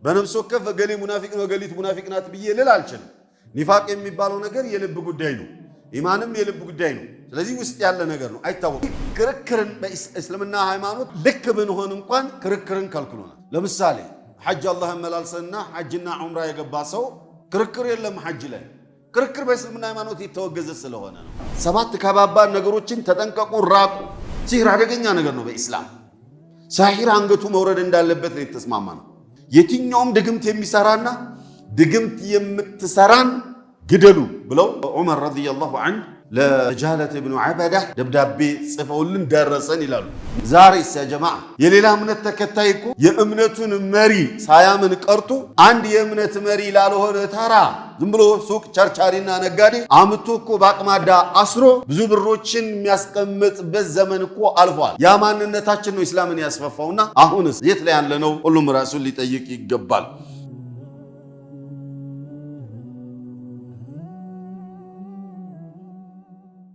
በነፍስ ወከፍ እገሌ ሙናፊቅ ነው እገሊት ሙናፊቅ ናት ብዬ ልል አልችልም። ኒፋቅ የሚባለው ነገር የልብ ጉዳይ ነው። ኢማንም የልብ ጉዳይ ነው። ስለዚህ ውስጥ ያለ ነገር ነው፣ አይታወቅም። ክርክርን በእስልምና ሃይማኖት ልክ ብንሆን እንኳን ክርክርን ከልክሎናል። ለምሳሌ ሐጅ አላህ መላልሰና ሐጅና ዑምራ የገባ ሰው ክርክር የለም ሐጅ ላይ። ክርክር በእስልምና ሃይማኖት የተወገዘ ስለሆነ ነው። 7 ከባባድ ነገሮችን ተጠንቀቁ፣ ራቁ። ሲህር አደገኛ ነገር ነው በኢስላም። ሳሂር አንገቱ መውረድ እንዳለበት ነው የተስማማ ነው። የትኛውም ድግምት የሚሰራና ድግምት የምትሰራን ግደሉ ብለው ዑመር ረዲየላሁ ዐንሁ ለጃለት ኢብኑ ዐበዳ ደብዳቤ ጽፈውልን ደረሰን ይላሉ። ዛሬስ ያ ጀማዓ የሌላ እምነት ተከታይ እኮ የእምነቱን መሪ ሳያምን ቀርቶ አንድ የእምነት መሪ ላልሆነ ተራ ዝም ብሎ ሱቅ ቸርቻሪና ነጋዴ አምቶ እኮ በአቅማዳ አስሮ ብዙ ብሮችን የሚያስቀምጥበት ዘመን እኮ አልፏል። ያ ማንነታችን ነው ኢስላምን ያስፋፋውና አሁንስ የት ላይ ያለ ነው? ሁሉም ራሱን ሊጠይቅ ይገባል።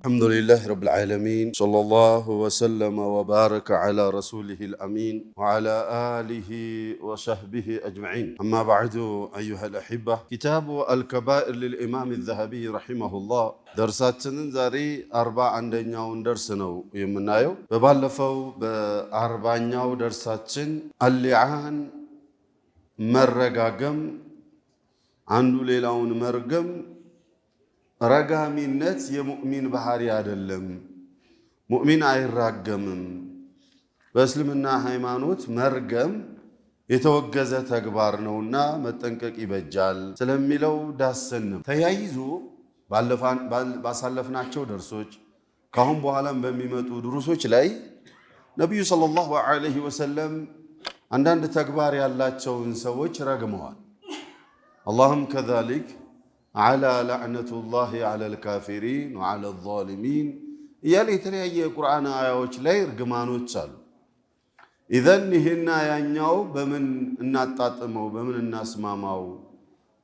الحمد لله رب العالمين صلى الله وسلم وبارك على رسوله الأمين وعلى آله وصحبه أجمعين أما بعد أيها الأحبة كتاب الكبائر للإمام الذهبي رحمه الله درساتنا زاري 41ኛው درس ነው የምናየው በባለፈው በ40ኛው درساتችን اللعان መረጋገም አንዱ ሌላውን መርገም ረጋሚነት የሙእሚን ባህሪ አይደለም። ሙእሚን አይራገምም። በእስልምና ሃይማኖት መርገም የተወገዘ ተግባር ነውና መጠንቀቅ ይበጃል ስለሚለው ዳሰንም ተያይዞ ባሳለፍናቸው ደርሶች ካሁን በኋላም በሚመጡ ድሩሶች ላይ ነብዩ ሰለላሁ ዐለይሂ ወሰለም አንዳንድ ተግባር ያላቸውን ሰዎች ረግመዋል። አላህም ከዛሊክ على لعنة الله على الكافرين وعلى الظالمين يلي تريي القرآن آيات لا يرجمانوች አሉ። إذن ይሄና ያኛው በምን እናጣጥመው በምን እናስማማው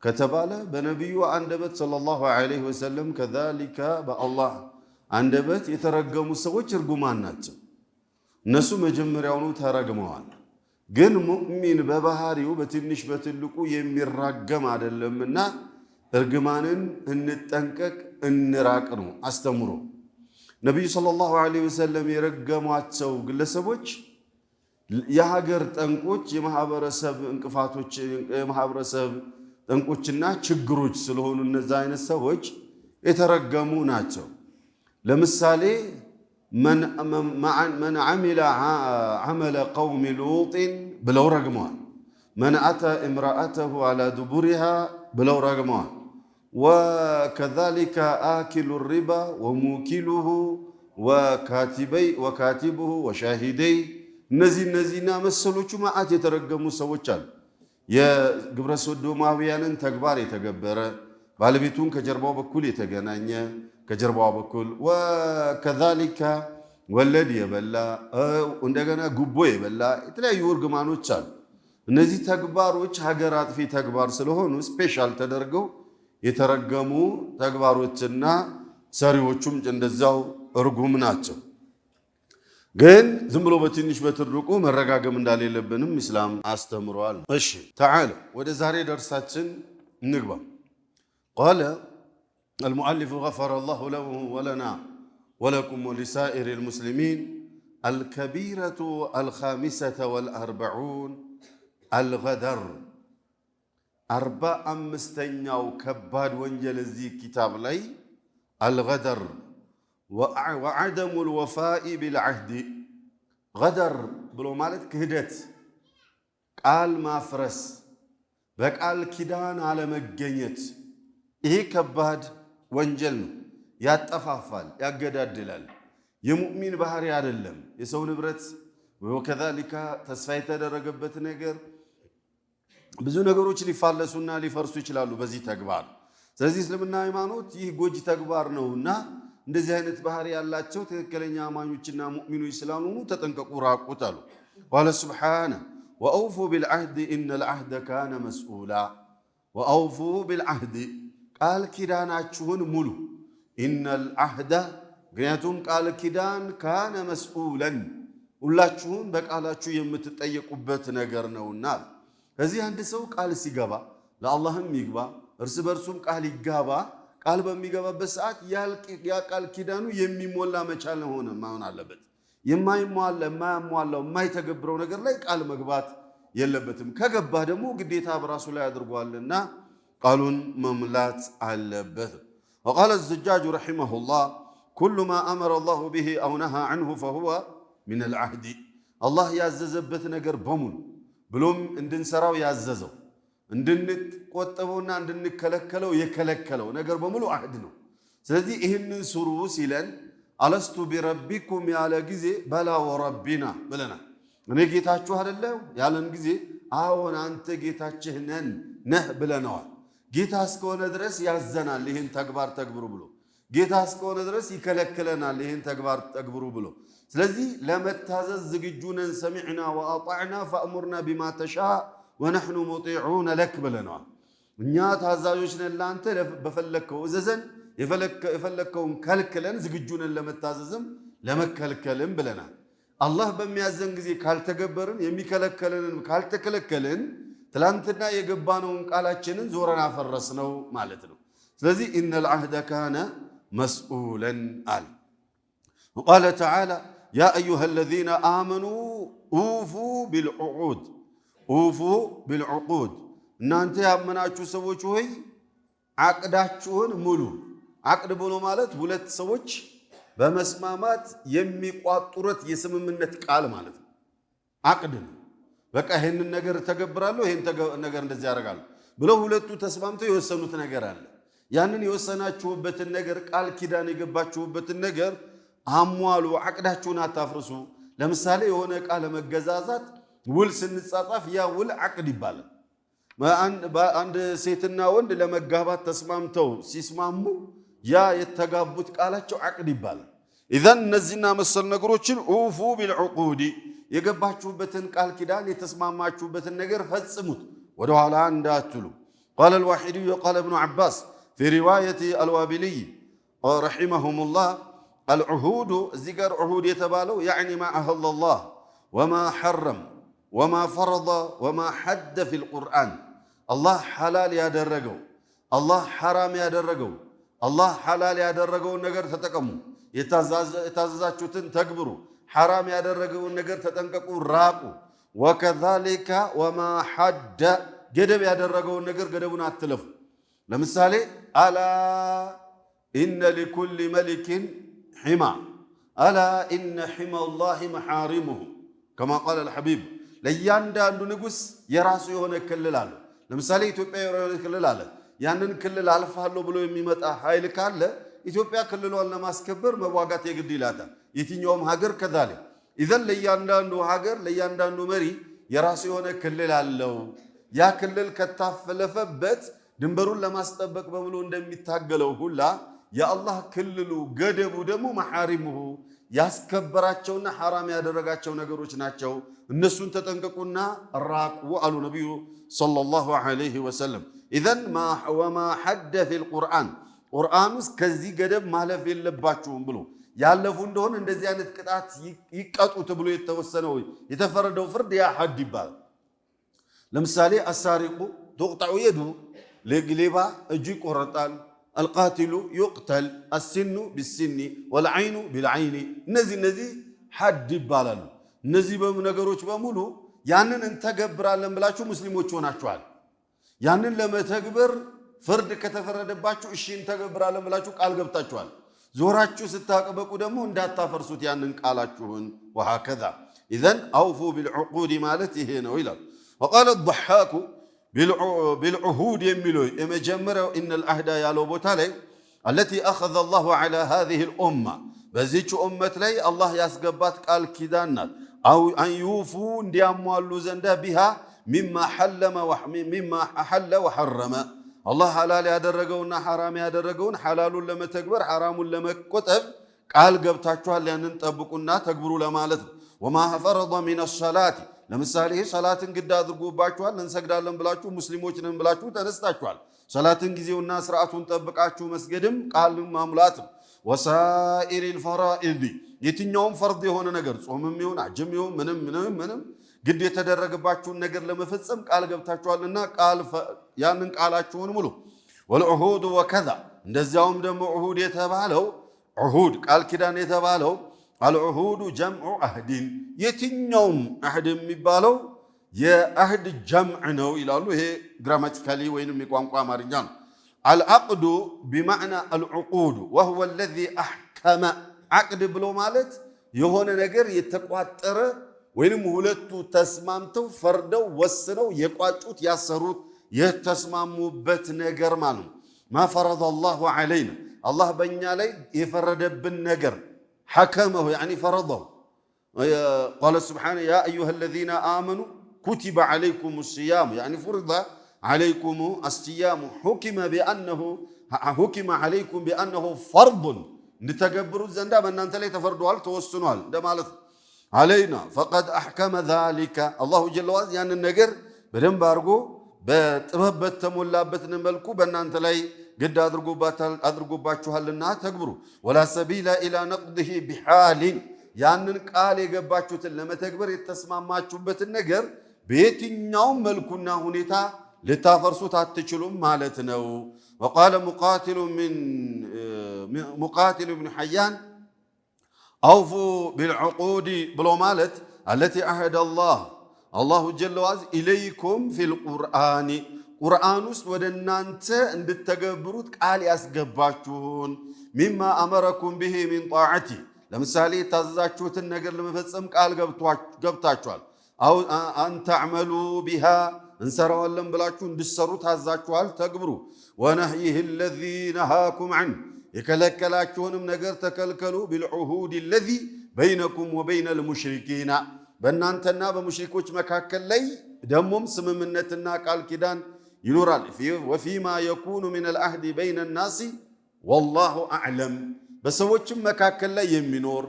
ከተባለ በነብዩ አንደበት ሰለላሁ ዐለይሂ ወሰለም ከذلك በአላህ አንደበት የተረገሙ ሰዎች እርጉማን ናቸው። እነሱ መጀመሪያውኑ ተረግመዋል። ግን ሙእሚን በባህሪው በትንሽ በትልቁ የሚራገም አይደለምና እርግማንን እንጠንቀቅ እንራቅ ነው አስተምሮ። ነብዩ ሰለላሁ ዐለይሂ ወሰለም የረገሟቸው ግለሰቦች የሀገር ጠንቆች፣ የማህበረሰብ እንቅፋቶች፣ የማህበረሰብ ጠንቆችና ችግሮች ስለሆኑ እነዛ አይነት ሰዎች የተረገሙ ናቸው። ለምሳሌ من عمل عمل قوم لوط ብለው ረግመዋል። من أتى امرأته على دبرها ብለው ረግመዋል። وكذلك آكل الربا وموكله وكاتبه وشاهدي እነዚህና መሰሎቹ ማአት የተረገሙ ሰዎች አሉ። የግብረ ሰዶማውያንን ተግባር የተገበረ ባለቤቱን ከጀርባው በኩል የተገናኘ ከጀርባው በኩል وكذلك ወለድ የበላ እንደገና ጉቦ የበላ የተለያዩ እርግማኖች አሉ። እነዚህ ተግባሮች ሀገር አጥፊ ተግባር ስለሆኑ ስፔሻል ተደርገው የተረገሙ ተግባሮችና ሰሪዎቹም እንደዛው እርጉም ናቸው። ግን ዝም ብሎ በትንሽ በትልቁ መረጋገም እንዳሌለብንም ኢስላም አስተምሯል። እሺ تعال ወደ ዛሬ ደርሳችን እንግባ። قال المؤلف غفر الله له ولنا ولكم ولسائر المسلمين الكبيرة الخامسة والأربعون الغدر 45ኛው ከባድ ወንጀል እዚህ ኪታብ ላይ الغدر وعدم الوفاء بالعهد غدر ብሎ ማለት ክህደት፣ ቃል ማፍረስ፣ በቃል ኪዳን አለመገኘት። ይሄ ከባድ ወንጀል ነው። ያጠፋፋል፣ ያገዳድላል። የሙእሚን ባህሪ አይደለም። የሰው ንብረት ወከዛሊካ ተስፋ የተደረገበት ነገር ብዙ ነገሮች ሊፋለሱና ሊፈርሱ ይችላሉ በዚህ ተግባር። ስለዚህ እስልምና ሃይማኖት ይህ ጎጂ ተግባር ነውና እንደዚህ አይነት ባህሪ ያላቸው ትክክለኛ አማኞችና ሙእሚኖች ስላልሆኑ ተጠንቀቁ፣ ራቁት አሉ። قال سبحانه وأوفوا بالعهد إن العهد كان مسؤولا وأوفوا بالعهد ቃል ኪዳናችሁን ሙሉ إن العهد ምክንያቱም ቃል ኪዳን ካነ መስኡለን ሁላችሁም በቃላችሁ የምትጠየቁበት ነገር ነውና ከዚህ አንድ ሰው ቃል ሲገባ ለአላህም ይግባ እርስ በርሱም ቃል ይጋባ ቃል በሚገባበት ሰዓት ያ ቃል ኪዳኑ የሚሞላ መቻል ሆነ ማሆን አለበት። የማያሟላው የማይተገብረው ነገር ላይ ቃል መግባት የለበትም። ከገባ ደግሞ ግዴታ በራሱ ላይ አድርጓልና ቃሉን መምላት አለበት። وقال الزجاج رحمه الله كل ما أمر الله به أو نهى عنه فهو من العهد الله ያዘዘበት ነገር በሙሉ ብሎም እንድንሰራው ያዘዘው እንድንቆጠበውና እንድንከለከለው የከለከለው ነገር በሙሉ አህድ ነው። ስለዚህ ይህንን ስሩ ሲለን አለስቱ ቢረቢኩም ያለ ጊዜ በላ ወረቢና ብለናል። እኔ ጌታችሁ አይደለም ያለን ጊዜ አዎን አንተ ጌታችን ነህ ብለናል። ጌታ እስከሆነ ድረስ ያዘናል ይህን ተግባር ተግብሩ ብሎ፣ ጌታ እስከሆነ ድረስ ይከለክለናል ይህን ተግባር ተግብሩ ብሎ። ስለዚህ ለመታዘዝ ዝግጁ ነን። ሰሚዕና ወአጣዕና ፈእሙርና ቢማ ተሻእ ወነሕኑ ሙጢዑነ ለክ ብለናል። እኛ ታዛዦች ነን ለአንተ በፈለግከው እዘዘን የፈለግከውን ከልክለን ዝግጁ ነን ለመታዘዝም ለመከልከልም ብለናል። አላህ በሚያዘን ጊዜ ካልተገበርን የሚከለከለንን ካልተከለከልን ትላንትና የገባነውን ቃላችንን ዞረን አፈረስነው ማለት ነው። ስለዚህ ኢነል ዐህደ ካነ መስኡለን አለ። ወቃለ ተዓላ ያ አዩሃ አለዚነ አመኑ ኡፉ ቢልዑቁድ እናንተ ያመናችሁ ሰዎች ሆይ አቅዳችሁን ሙሉ። አቅድ ብሎ ማለት ሁለት ሰዎች በመስማማት የሚቋጥሩት የስምምነት ቃል ማለት ነው። አቅድ ነው። በቃ ይሄንን ነገር ተገብራለሁ ይሄን ነገር እንደዚህ ያደርጋለሁ ብለው ሁለቱ ተስማምተው የወሰኑት ነገር አለ። ያንን የወሰናችሁበትን ነገር ቃል ኪዳን የገባችሁበትን ነገር አሟሉ። አቅዳችሁን አታፍርሱ። ለምሳሌ የሆነ ቃል መገዛዛት ውል ስንጻጻፍ ያ ውል አቅድ ይባላል። አንድ ሴትና ወንድ ለመጋባት ተስማምተው ሲስማሙ ያ የተጋቡት ቃላቸው አቅድ ይባላል። ኢዘን እነዚህና መሰል ነገሮችን ኡፉ ቢልዑቁድ የገባችሁበትን ቃል ኪዳን የተስማማችሁበትን ነገር ፈጽሙት፣ ወደ ኋላ እንዳትሉ። ቃለ አልዋሒዲዩ ወቃለ እብኑ ዐባስ ፊ ሪዋየቲ አልዋቢልይ ረሒመሁሙላህ አልዑሁዱ እዚህ ጋር ዑሁድ የተባለው ያዕኒ ማ አሀለላህ ወማ ሐረም ወማ ፈረደ ወማ ሐደ ፊል ቁርአን አላህ ሐላል ያደረገው አላህ ሐራም ያደረገው አላህ ሐላል ያደረገውን ነገር ተጠቀሙ፣ የታዘዛችሁትን ተግብሩ፣ ሐራም ያደረገውን ነገር ተጠንቀቁ፣ ራቁ። ወከዛሊከ ወማ ሐደ ገደብ ያደረገውን ነገር ገደቡን አትለፉ። ለምሳሌ አላ ኢነ ሊኩሊ መሊኪን ሒማ አላ ኢነ ሒማላሂ መሓሪሙሁ ከማ ቃለ አልሐቢብ ለእያንዳንዱ ንጉሥ የራሱ የሆነ ክልል አለ። ለምሳሌ ኢትዮጵያ የሆነ ክልል አለ። ያንን ክልል አልፋለሁ ብሎ የሚመጣ ኃይል ካለ ኢትዮጵያ ክልሏን ለማስከበር መዋጋት የግድ ይላታል። የትኛውም ሀገር ከዛሊክ ኢዘን ለእያንዳንዱ ሀገር ለእያንዳንዱ መሪ የራሱ የሆነ ክልል አለው። ያ ክልል ከታፈለፈበት ድንበሩን ለማስጠበቅ በሙሉ እንደሚታገለው ሁላ የአላህ ክልሉ ገደቡ ደግሞ መሐሪሙሁ ያስከበራቸውና ሐራም ያደረጋቸው ነገሮች ናቸው። እነሱን ተጠንቀቁና ራቁ አሉ ነቢዩ ሰለላሁ ዐለይሂ ወሰለም። ኢዘን ወማ ሐደ ፊል ቁርአን ቁርአን ውስጥ ከዚህ ገደብ ማለፍ የለባችሁም ብሎ ያለፉ እንደሆነ እንደዚህ አይነት ቅጣት ይቀጡ ተብሎ የተወሰነው የተፈረደው ፍርድ ያ ሐድ ይባላል። ለምሳሌ አሳሪቁ ትቅጠዑ የዱ ሌባ እጁ ይቆረጣል። አልቃቲሉ ዩቅተል አሲኑ ቢሲኒ ወልዐይኑ ቢልዐይኒ እነዚህ ሐድ ይባላሉ። እነዚህ ነገሮች በሙሉ ያንን እንተገብራለን ብላችሁ ሙስሊሞች ሆናችኋል። ያንን ለመተግበር ፍርድ ከተፈረደባችሁ እሺ እንተገብራለን ብላችሁ ቃል ገብታችኋል። ዞራችሁ ስታቀበቁ ደግሞ እንዳታፈርሱት ያንን ቃላችሁን። ወሃከዛ ኢዘን አውፉ ቢልዑቁድ ማለት ይሄ ነው ይላል። ወቃለ አድሐኩ ቢልዑሁድ የሚለው የመጀመሪያው ኢነል ዐህደ ያለው ቦታ ላይ አለቲ አኸዘ አላሁ ዐላ ሃዚሂል ኡማ በዚህች ኡመት ላይ አላህ ያስገባት ቃል ኪዳን ናት። አው አንዩፉ እንዲያሟሉ ዘንዳ ቢሃ ሚማ አሐለ ወሐረመ አላህ ሐላል ያደረገውና ሐራም ያደረገውን ሐላሉን ለመተግበር ሐራሙን ለመቆጠብ ቃል ገብታችኋል። ያንን ጠብቁና ተግብሩ ለማለት ነው። ወማ ፈረደ ሚነ ሰላቲ ለምሳሌ ሰላትን ግድ አድርጎባችኋል። እንሰግዳለን ብላችሁ ሙስሊሞች ነን ብላችሁ ተነስታችኋል። ሰላትን ጊዜውና ስርዓቱን ጠብቃችሁ መስገድም ቃል ማሙላት ነው። ወሳኢሪል ፈራኢድ የትኛውም ፈርድ የሆነ ነገር ጾምም ይሁን አጅም ይሁን ምንም ግድ የተደረገባችሁን ነገር ለመፈጸም ቃል ገብታችኋልና ያንን ቃላችሁን ሙሉ። ወልዑሁድ ወከዛ እንደዚያውም ደግሞ ዑሁድ የተባለው ዑሁድ ቃል ኪዳን የተባለው አልዑሁዱ ጀምዑ አህድን የትኛውም አህድ የሚባለው የአህድ ጀምዕ ነው ይላሉ። ይሄ ግራማቲካሊ ወይንም የቋንቋ አማርኛ ነው። አልዓቅዱ ቢማዕና አልዑቁድ ወሁወ አለዚ አሕከመ ዓቅድ ብሎ ማለት የሆነ ነገር የተቋጠረ ወይንም ሁለቱ ተስማምተው ፈርደው ወስነው የቋጩት ያሰሩት የተስማሙበት ነገር ማለት ነው። ማ ፈረደ አላሁ ዐለይና አላህ በእኛ ላይ የፈረደብን ነገር ሐከመሁ ያኒ ፈረደሁ ቃለ ሱብሓነሁ ያ አዩሃ አለዚነ አመኑ ኩቲበ ዐለይኩም ሲያሙ ያኒ ፍሪደ ዐለይኩም አስሲያሙ ሁኪመ ዐለይኩም ቢአነሁ ፈርዱን እንድተገብሩት ዘንዳ በእናንተ ላይ ተፈርዷል ተወስኗል እንደማለት ነው። አለይና ፈቀድ አሕከመ ዛሊከ አላሁ ጀለ ወዐላ ያንን ነገር በደንብ አድርጎ በጥበብ በተሞላበትን መልኩ በእናንተ ላይ ግድ አድርጎባችኋልና ተግብሩ። ወላ ሰቢላ ኢላ ነቅድህ ቢሓሊን ያንን ቃል የገባችሁትን ለመተግበር የተስማማችሁበትን ነገር በየትኛውም መልኩና ሁኔታ ልታፈርሱት አትችሉም ማለት ነው። ወቃለ ሙቃቲል ብን ሐያን አውፉ ቢልዑቁድ ብሎ ማለት አለቲ አህደ አላሁ ጀለ ወዐላ ኢለይኩም ፊል ቁርአን ቁርአን ውስጥ ወደ እናንተ እንድተገብሩት ቃል ያስገባችሁን ሚማ አመረኩም ብሂ ሚን ጣዓቲ ለምሳሌ የታዘዛችሁትን ነገር ለመፈጸም ቃል ገብታችኋል። አው አንተዕመሉ ቢሃ እንሰራዋለን ብላችሁ እንድሰሩ ታዛችኋል ተግብሩ። ወነህይህ አለዚ ነሃኩም ዐን የከለከላችሁንም ነገር ተከልከሉ። ቢልዑሁድ አለዚ በይነኩም ወበይነል ሙሽሪኪና በእናንተና በሙሽሪኮች መካከል ላይ ደሞም ስምምነትና ቃል ኪዳን ይኖራል። ወፊማ የኩኑ ሚነል አህዲ በይነ ናሲ ወላሁ አዕለም በሰዎችም መካከል ላይ የሚኖር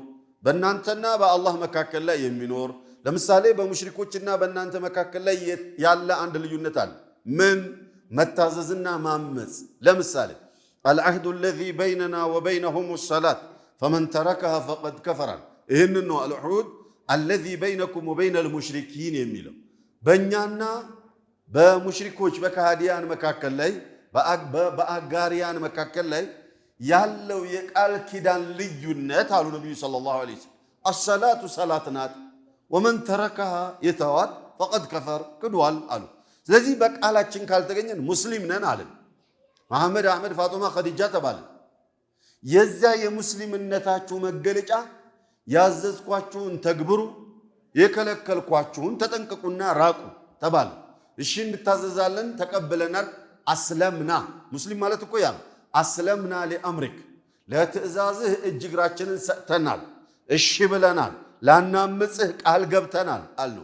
በእናንተና በአላህ መካከል ላይ የሚኖር ለምሳሌ በሙሽሪኮችና በእናንተ መካከል ላይ ያለ አንድ ልዩነት አለ። ምን? መታዘዝና ማመፅ። ለምሳሌ አልዓህዱ አለዚ በይነና ወበይነሁም ሰላት ፈመን ተረከሃ ፈቀድ ከፈራል። ይህንን ነው አልዑሁድ አለዚ በይነኩም ወበይነል ሙሽሪኪን የሚለው በእኛና በሙሽሪኮች በካህዲያን መካከል ላይ በአጋሪያን መካከል ላይ ያለው የቃል ኪዳን ልዩነት አሉ ነቢዩ ሰለላሁ ዐለይሂ ወሰለም። አሰላቱ ሰላት ናት። ወመን ተረከሃ የተዋት ፈቀድ ከፈር ክዷል አሉ። ስለዚህ በቃላችን ካልተገኘን ሙስሊም ነን አለን። መሐመድ፣ አሕመድ፣ ፋጡማ፣ ኸዲጃ ተባለ። የዚያ የሙስሊምነታችሁ መገለጫ ያዘዝኳችሁን ተግብሩ፣ የከለከልኳችሁን ተጠንቀቁና ራቁ ተባለ። እሺ እንታዘዛለን፣ ተቀብለናል። አስለምና ሙስሊም ማለት እኮ ያ አስለምና ሊአምሪክ ለትእዛዝህ እጅ እግራችንን ሰጥተናል፣ እሺ ብለናል፣ ላናምፅህ ቃል ገብተናል አሉ።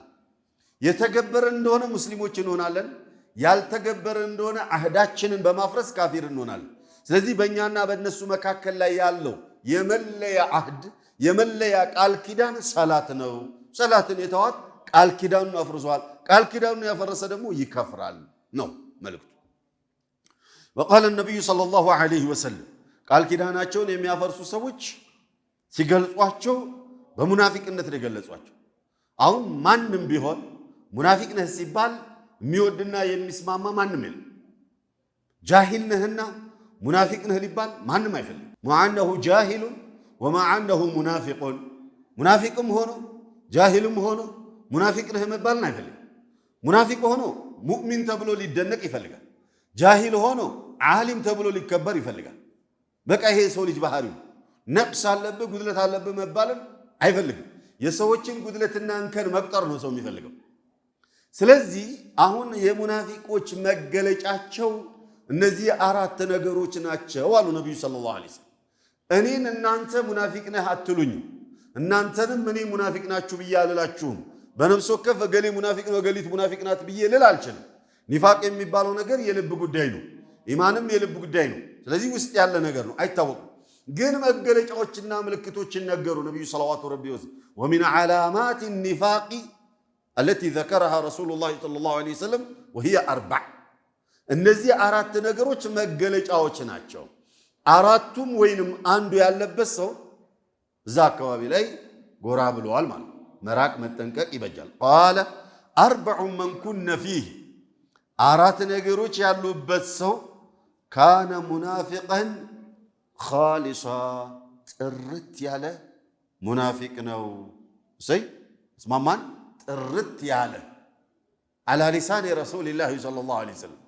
የተገበረ እንደሆነ ሙስሊሞች እንሆናለን፣ ያልተገበረ እንደሆነ አህዳችንን በማፍረስ ካፊር እንሆናለን። ስለዚህ በእኛና በእነሱ መካከል ላይ ያለው የመለያ አህድ የመለያ ቃል ኪዳን ሰላት ነው። ሰላትን የተዋት ቃል ኪዳኑን አፍርሷል። ቃል ኪዳኑን ያፈረሰ ደግሞ ይከፍራል ነው መልእክቱ። ወቃለ ነቢዩ ሰለላሁ ዐለይሂ ወሰለም ቃል ኪዳናቸውን የሚያፈርሱ ሰዎች ሲገልጿቸው በሙናፊቅነት ነው የገለጿቸው። አሁን ማንም ቢሆን ሙናፊቅ ነህ ሲባል የሚወድና የሚስማማ ማንም የለም። ጃሂል ነህና ሙናፊቅ ነህ ሊባል ማንም አይፈልግም። መዐነሁ ጃሂሉን ወመዐነሁ ሙናፊቁን ሙናፊቅም ሆኖ ጃሂልም ሆኖ ሙናፊቅ ነህ መባልን አይፈልግም። ሙናፊቅ ሆኖ ሙእሚን ተብሎ ሊደነቅ ይፈልጋል። ጃሂል ሆኖ ዓሊም ተብሎ ሊከበር ይፈልጋል። በቃ ይሄ የሰው ልጅ ባህሪው ነቅስ አለብህ ጉድለት አለብህ መባልን አይፈልግም። የሰዎችን ጉድለትና እንከን መቁጠር ነው ሰው የሚፈልገው። ስለዚህ አሁን የሙናፊቆች መገለጫቸው እነዚህ አራት ነገሮች ናቸው አሉ ነቢዩ ሰለላሁ ዐለይሂ ወሰለም። እኔን እናንተ ሙናፊቅ ነህ አትሉኝም፣ እናንተንም እኔ ሙናፊቅ ናችሁ ብዬ አልላችሁም። በነፍስ ወከፍ እገሌ ሙናፊቅ ነው እገሊት ሙናፊቅ ናት ብዬ ልል አልችልም። ኒፋቅ የሚባለው ነገር የልብ ጉዳይ ነው። ኢማንም የልብ ጉዳይ ነው። ስለዚህ ውስጥ ያለ ነገር ነው፣ አይታወቅም። ግን መገለጫዎችና ምልክቶችን ነገሩ ነቢዩ ሰለዋቱ ረቢ ወሰለም። ወሚን ዓላማት ኒፋቂ አለቲ ዘከረሃ ረሱሉላህ ሰለላሁ ዐለይሂ ወሰለም ወሂየ አርባዕ። እነዚህ አራት ነገሮች መገለጫዎች ናቸው። አራቱም ወይንም አንዱ ያለበት ሰው እዛ አካባቢ ላይ ጎራ ብለዋል ማለት መራቅ መጠንቀቅ ይበጃል። ቃለ أربع من كن فيه أرات نجروش ያሉበት ሰው كان منافقا خالصا ጥርት ያለ منافق ነው سي اسمعمان ጥርት ያለ على لسان رسول الله صلى الله عليه وسلم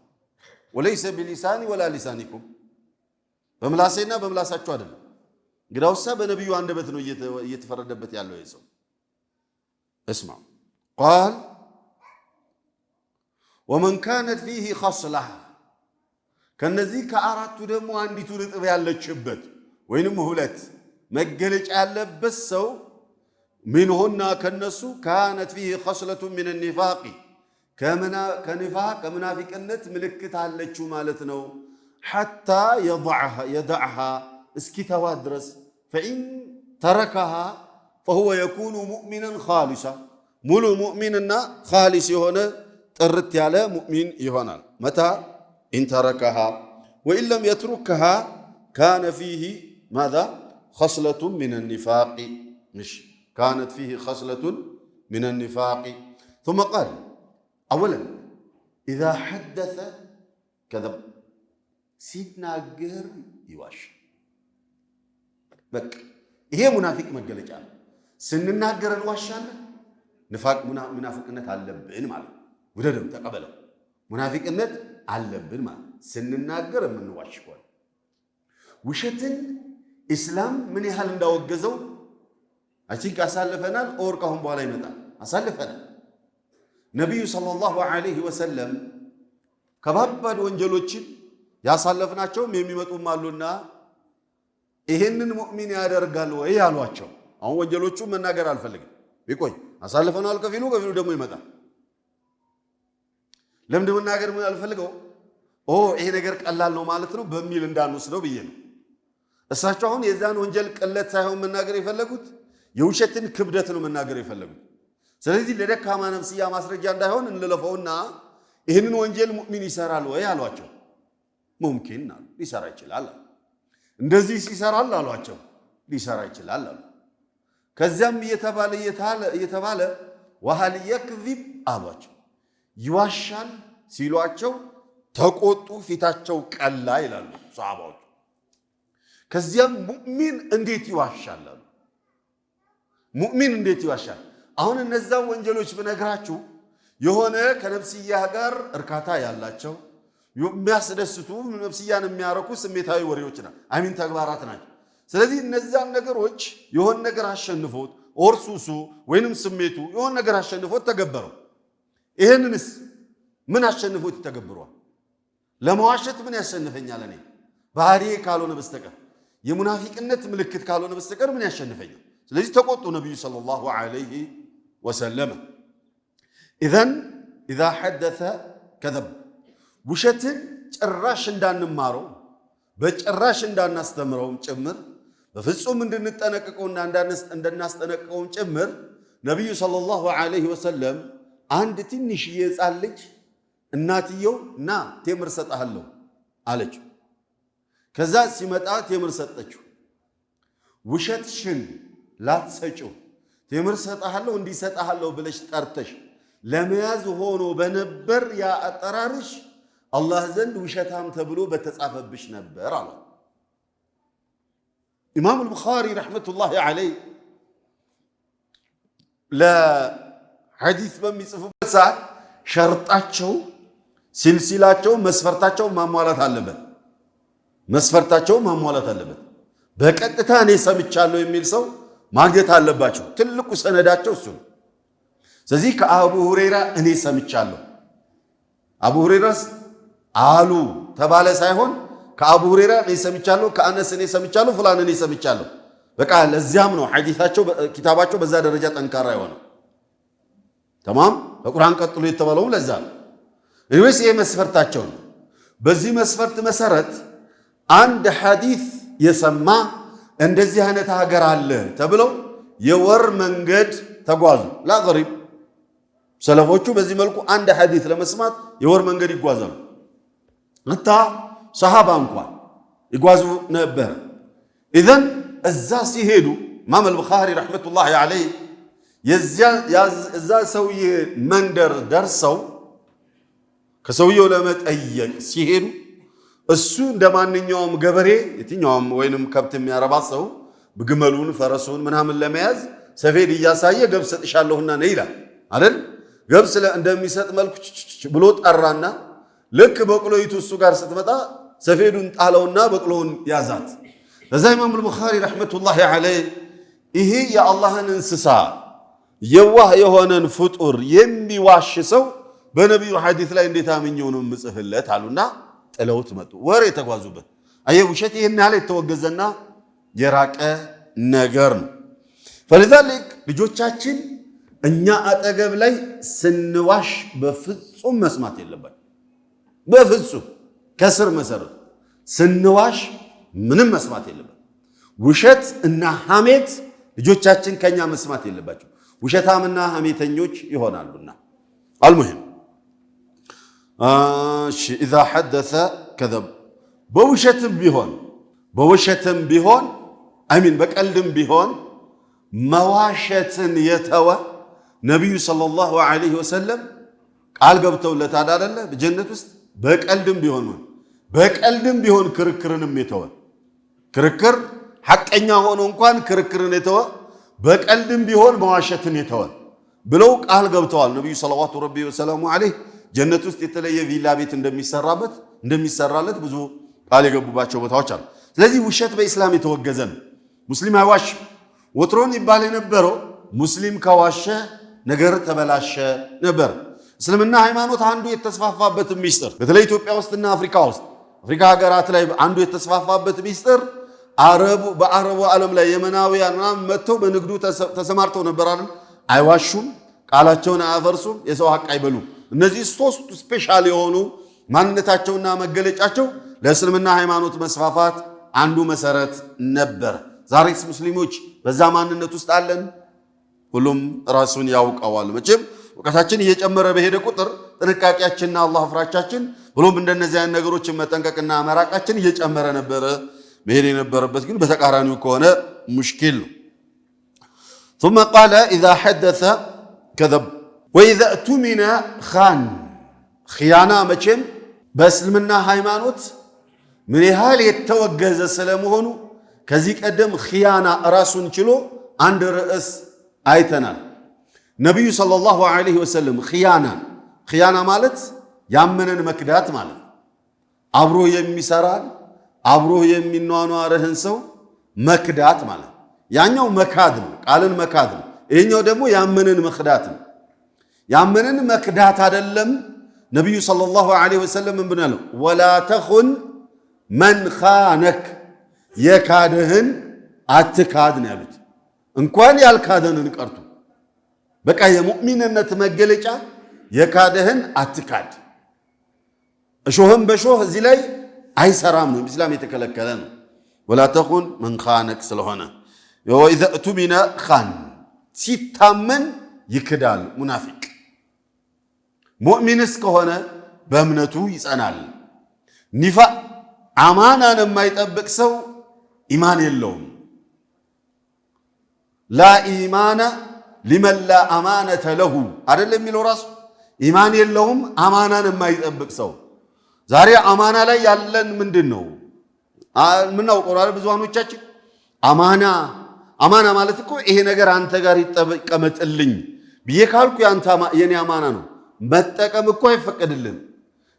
وليس بلساني ولا لسانكم بملاسينا بملاساچو አይደለም እንግዳውሳ በነብዩ አንደበት ነው እየተፈረደበት ያለው ይሰው اسمع قال ومن كانت فيه خصله ከነዚህ ከአራቱ ደግሞ አንዲቱ ንጥብ ያለችበት ወይንም ሁለት መገለጫ ያለበት ሰው منهن ከነሱ كانت فيه خصله من النفاق كمنافقነት ምልክት አለችው ማለት ነው حتى يضعها اسكتوا درس فإن تركها فهو يكون مؤمنا خالصا مولو مؤمننا خالص يهونه ጥርት ያለ ሙእሚን ይሆናል متى إن تركها وإن لم يتركها كان فيه ماذا خصلة من النفاق مش كانت فيه خصلة من النفاق ثم قال أولا إذا حدث كذب سيدنا قر يواش بك هي منافق مجلجة سننا قر الواشان نفاق منافقنة علبين ماله وددم تقبله منافقنة علبين ماله سننا قر من واش كون وشتن إسلام من يحل نداوجزو أشيك أسالفنا أور كهم بالي متى أسالفنا نبي صلى الله عليه وسلم كبابد وانجلوتشين يا سالفناچوم የሚመጡም አሉና ይሄንን ሙእሚን ያደርጋል ወይ ያሏቸው አሁን ወንጀሎቹ መናገር አልፈልግም ቢቆይ አሳልፈናል ከፊሉ ደግሞ ይመጣል ለምን መናገር ምን አልፈልገው ይሄ ነገር ቀላል ነው ማለት ነው በሚል እንዳንወስደው ብዬ ነው እሳቸው አሁን የዛን ወንጀል ቀለት ሳይሆን መናገር የፈለጉት የውሸትን ክብደት ነው መናገር የፈለጉት ስለዚህ ለደካማ ነፍስያ ማስረጃ እንዳይሆን እንለፈውና ይሄንን ወንጀል ሙእሚን ይሰራል ወይ አሏቸው ሙምኪን ነው ሊሰራ ይችላል እንደዚህ ሲሰራል አሏቸው ሊሰራ ይችላል አሉ ከዚያም እየተባለ وهل يكذب አሏቸው ይዋሻል ሲሏቸው ተቆጡ ፊታቸው ቀላ ይላሉ ሷሃባዎች ከዚያም ሙእሚን እንዴት ይዋሻል አሉ ሙእሚን እንዴት ይዋሻል አሁን እነዛ ወንጀሎች በነግራችሁ የሆነ ከነፍስያ ጋር እርካታ ያላቸው የሚያስደስቱ ነፍስያን የሚያረኩ ስሜታዊ ወሬዎች ናቸው አሚን ተግባራት ናቸው ስለዚህ እነዛን ነገሮች የሆነ ነገር አሸንፎት ኦርሱሱ ወይንም ስሜቱ የሆነ ነገር አሸንፎት ተገበረው ይሄንንስ ምን አሸንፎት ተገበረው ለመዋሸት ምን ያሸንፈኛል እኔ ባህሪዬ ካልሆነ በስተቀር የሙናፊቅነት ምልክት ካልሆነ በስተቀር ምን ያሸንፈኛል ስለዚህ ተቆጡ ነብዩ ሰለላሁ ዐለይሂ ወሰለም اذا حدث كذب ውሸትን ጭራሽ እንዳንማረው በጭራሽ እንዳናስተምረውም ጭምር በፍጹም እንድንጠነቀቀውና እንዳናስጠነቀቀውም ጭምር ነብዩ ሰለላሁ ዐለይሂ ወሰለም አንድ ትንሽዬ ሕፃን ልጅ እናትየው ና ቴምር ሰጣለሁ አለች ከዛ ሲመጣ ቴምር ሰጠችው ውሸትሽን ላትሰጪው ቴምር ሰጣለሁ እንዲሰጣለሁ ብለሽ ጠርተሽ ለመያዝ ሆኖ በነበር ያ አጠራርሽ الله زند وشتام تبلو بتتصافبش نبر الله إمام البخاري رحمة الله عليه لا حديث بميصفو ساعة شرطاتشو سلسلاتشو مسفرتاتشو ማሟላት አለበት መስፈርታቸው ማሟላት አለበት በቀጥታ እኔ ሰምቻለሁ የሚል ሰው ማግኘት አለባቸው ትልቁ ሰነዳቸው እሱ ስለዚህ ከአቡ ሁረይራ እኔ ሰምቻለሁ አቡ ሁረይራስ አሉ ተባለ ሳይሆን ከአቡ ሁረይራ እኔ ሰምቻለሁ ከአነስ እኔ ሰምቻለሁ ፍላን እኔ ሰምቻለሁ በቃ ለዚያም ነው ሐዲሳቸው ኪታባቸው በዛ ደረጃ ጠንካራ ይሆናል تمام በቁርአን ቀጥሎ የተባለው ለዛ ነው እነዚህ ይሄ መስፈርታቸው ነው በዚህ መስፈርት መሰረት አንድ ሐዲስ የሰማ እንደዚህ አይነት ሀገር አለ ተብለው የወር መንገድ ተጓዙ لا غريب ሰለፎቹ በዚህ መልኩ አንድ ሐዲስ ለመስማት የወር መንገድ ይጓዛሉ እንታ ሰሃባ እንኳን ይጓዙ ነበር اذا እዛ ሲሄዱ ኢማም አልቡኻሪ ረህመቱላሂ ዐለይሂ እዛ ሰውዬ መንደር ደርሰው ከሰውየው ለመጠየቅ ሲሄዱ እሱ እንደማንኛውም ገበሬ የትኛውም ወይንም ከብት የሚያረባ ሰው ግመሉን ፈረሱን ምናምን ለመያዝ ሰፌድ እያሳየ ገብስ ሰጥሻለሁና ነይ ይላል አይደል? ገብስ እንደሚሰጥ መልኩ ብሎ ጠራና ልክ በቅሎይቱ እሱ ጋር ስትመጣ ሰፌዱን ጣለውና በቅሎውን ያዛት። ለዛ ኢማም አልቡኻሪ ረሕመቱላሂ ዐለይህ ይሄ የአላህን እንስሳ የዋህ የሆነን ፍጡር የሚዋሽ ሰው በነቢዩ ሐዲስ ላይ እንዴት አምኜው ነው የምጽፍለት አሉና ጥለውት መጡ። ወሬ የተጓዙበት አየህ፣ ውሸት ይሄን ያህል የተወገዘና የራቀ ነገር ነው። فلذلك ልጆቻችን እኛ አጠገብ ላይ ስንዋሽ በፍጹም መስማት የለባቸው። በፍጹም ከስር መሰረት ስንዋሽ ምንም መስማት የለባቸው። ውሸት እና ሐሜት ልጆቻችን ከኛ መስማት የለባቸው። ውሸታምና ሐሜተኞች ይሆናሉና المهم إذا حدث كذب بوشتم بيهون أمين بقلدم بيهون مواشتن يتوى نبي صلى الله عليه وسلم قال قبتو لتعالى الله بجنة وست بقلدم بيهون كركرنم يتوى كركر حق أنيا هون انقوان كركرن يتوى بقلدم بيهون مواشتن يتوى بلو قال قبتو النبي صلى الله عليه وسلم ጀነት ውስጥ የተለየ ቪላ ቤት እንደሚሰራለት ብዙ ቃል የገቡባቸው ቦታዎች አሉ። ስለዚህ ውሸት በእስላም የተወገዘ ነው። ሙስሊም አይዋሽ። ወትሮን ይባል የነበረው ሙስሊም ከዋሸ ነገር ተበላሸ ነበር። እስልምና ሃይማኖት አንዱ የተስፋፋበት ሚስጥር በተለይ ኢትዮጵያ ውስጥና አፍሪካ ሀገራት ላይ አንዱ የተስፋፋበት ሚስጥር በአረቡ ዓለም ላይ የመናውያን መጥተው በንግዱ ተሰማርተው ነበር አይደል? አይዋሹም፣ ቃላቸውን አያፈርሱም፣ የሰው ሐቅ አይበሉም። እነዚህ ሶስቱ ስፔሻል የሆኑ ማንነታቸውና መገለጫቸው ለእስልምና ሃይማኖት መስፋፋት አንዱ መሰረት ነበር። ዛሬስ ሙስሊሞች በዛ ማንነት ውስጥ አለን? ሁሉም ራሱን ያውቀዋል። መቼም ወቀታችን እየጨመረ በሄደ ቁጥር ጥንቃቄያችንና አላህ ፍራቻችን ብሎም እንደነዚህ አይነት ነገሮችን መጠንቀቅና መራቃችን እየጨመረ ነበረ መሄድ የነበረበት ግን በተቃራኒው ከሆነ ሙሽኪል ነው። ثم قال إذا حدث كذب وإذا اؤتمن خان خيانة መቼም በእስልምና ሃይማኖት ምን ያህል የተወገዘ ስለመሆኑ ከዚህ ቀደም ኺያና ራሱን ችሎ አንድ ርዕስ አይተናል። ነብዩ ሰለላሁ ዐለይሂ ወሰለም ኺያና ማለት ያመነን መክዳት ማለት አብሮ የሚሰራን አብሮ የሚኗኗርህን ሰው መክዳት ማለት ያኛው መካድ ነው፣ ቃልን መካድ ነው። ይሄኛው ደግሞ ያመነን መክዳት ነው። ያመነን መክዳት አይደለም። ነብዩ ሰለላሁ ዐለይሂ ወሰለም ምን ብለዋል? ወላ ተኹን መን ኻነክ የካደህን አትካድ ነው ያሉት። እንኳን ያልካደንን ቀርቶ በቃ የሙእሚንነት መገለጫ የካደህን አትካድ። እሾህም በሾህ እዚህ ላይ አይሰራም ነው፣ ኢስላም የተከለከለ ነው። ወላ ተኹን መን ኻነክ ስለሆነ ወኢዘ እቱሚነ ኻን ሲታመን ይክዳል ሙናፊቅ። ሙእሚንስ ከሆነ በእምነቱ ይጸናል። ኒፋቅ አማናን የማይጠብቅ ሰው ኢማን የለውም። ላ ኢማነ ሊመን ላ አማነተ ለሁ አይደለም የሚለው ራሱ ኢማን የለውም አማናን የማይጠብቅ ሰው። ዛሬ አማና ላይ ያለን ምንድን ነው? ምናውቀው አይደል? ብዙሃኖቻችን አማና ማለት እኮ ይሄ ነገር አንተ ጋር ይቀመጥልኝ ብዬ ካልኩ የኔ አማና ነው። መጠቀም እኮ አይፈቀድልም።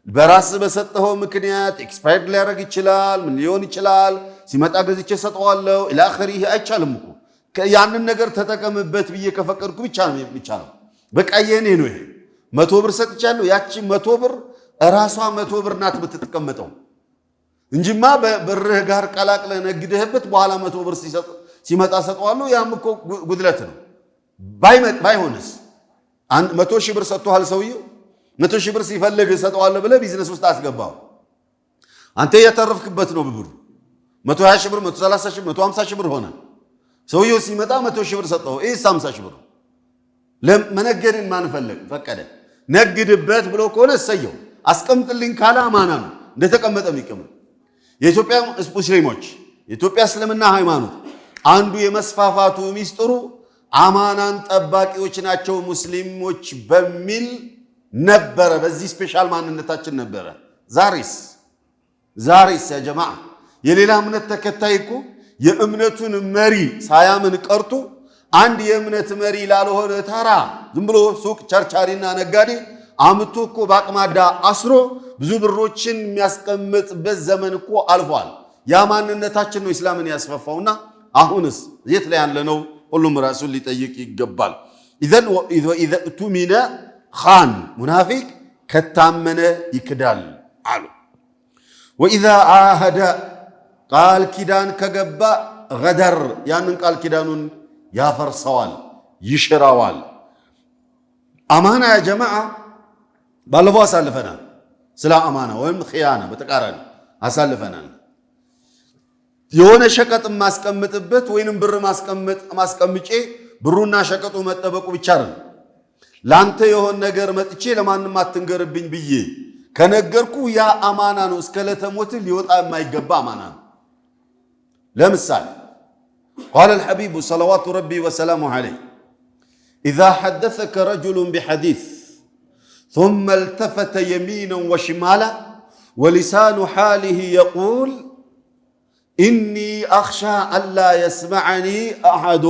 በራስ በሰጠው ምክንያት ኤክስፓየርድ ሊያደርግ ይችላል፣ ምን ሊሆን ይችላል፣ ሲመጣ ገዝቼ ሰጠዋለሁ ኢላ አኺሪህ አይቻልም እኮ። ያንን ነገር ተጠቀምበት ብዬ ከፈቀድኩ ብቻ ነው የሚቻለው። በቃ የኔ ነው ይሄ 100 ብር ሰጥቻለሁ። ያቺ 100 ብር ራሷ 100 ብር ናት ብትቀመጠው እንጂማ በብርህ ጋር ቀላቅለ ነግደህበት በኋላ 100 ብር ሲመጣ ሰጠዋለሁ ያም እኮ ጉድለት ነው። ባይሆንስ 100 ሺህ ብር ሰጥቷል ሰውየው 100 ሺህ ብር ሲፈልግ ሰጠዋለሁ ብለህ ቢዝነስ ውስጥ አስገባው። አንተ ያተረፍክበት ነው ብሩ 120 ሺህ ብር 130 ሺህ 150 ሺህ ብር ሆነ። ሰውየው ሲመጣ 100 ሺህ ብር ሰጠው። እሺ 50 ሺህ ብር ለመነገድን ማን ፈቀደ? ነግድበት ብሎ ከሆነ እሰየው። አስቀምጥልኝ ካለ አማና ነው እንደተቀመጠ የሚቀመጥ። የኢትዮጵያ ሙስሊሞች የኢትዮጵያ እስልምና ሃይማኖት አንዱ የመስፋፋቱ ሚስጥሩ አማናን ጠባቂዎች ናቸው ሙስሊሞች በሚል ነበረ። በዚህ ስፔሻል ማንነታችን ነበረ። ዛሬስ ያ ጀማዓ የሌላ እምነት ተከታይ እኮ የእምነቱን መሪ ሳያምን ቀርቶ አንድ የእምነት መሪ ላልሆነ ተራ ዝም ብሎ ሱቅ ቸርቻሪና ነጋዴ አምቶ እኮ ባቅማዳ አስሮ ብዙ ብሮችን የሚያስቀምጥበት ዘመን እኮ አልፏል። ያ ማንነታችን ነው እስላምን ያስፋፋውና አሁንስ የት ላይ ያለ ነው? ሁሉም ራሱን ሊጠይቅ ይገባል። ኢዘ ቱሚነ ኻን ሙናፊቅ ከታመነ ይክዳል አሉ። ወኢዛ አሃደ ቃል ኪዳን ከገባ ገደር ያንን ቃል ኪዳኑን ያፈርሰዋል፣ ይሽራዋል። አማና ያ ጀማዓ ባለፈው አሳልፈናል። ስለ አማና ወይም ኺያና በተቃራኒ አሳልፈናል። የሆነ ሸቀጥ ማስቀምጥበት ወይንም ብር ማስቀምጬ ብሩና ሸቀጡ መጠበቁ ብቻ ነው። ላንተ የሆነ ነገር መጥቼ ለማንም አትንገርብኝ ብዬ ከነገርኩ ያ አማና ነው። እስከ ለተሞት ሊወጣ የማይገባ አማና ነው። ለምሳሌ قال الحبيب صلوات ربي وسلامه عليه إذا حدثك رجل بحديث ثم التفت يمينا وشمالا ولسان حاله يقول إني أخشى ألا يسمعني أحد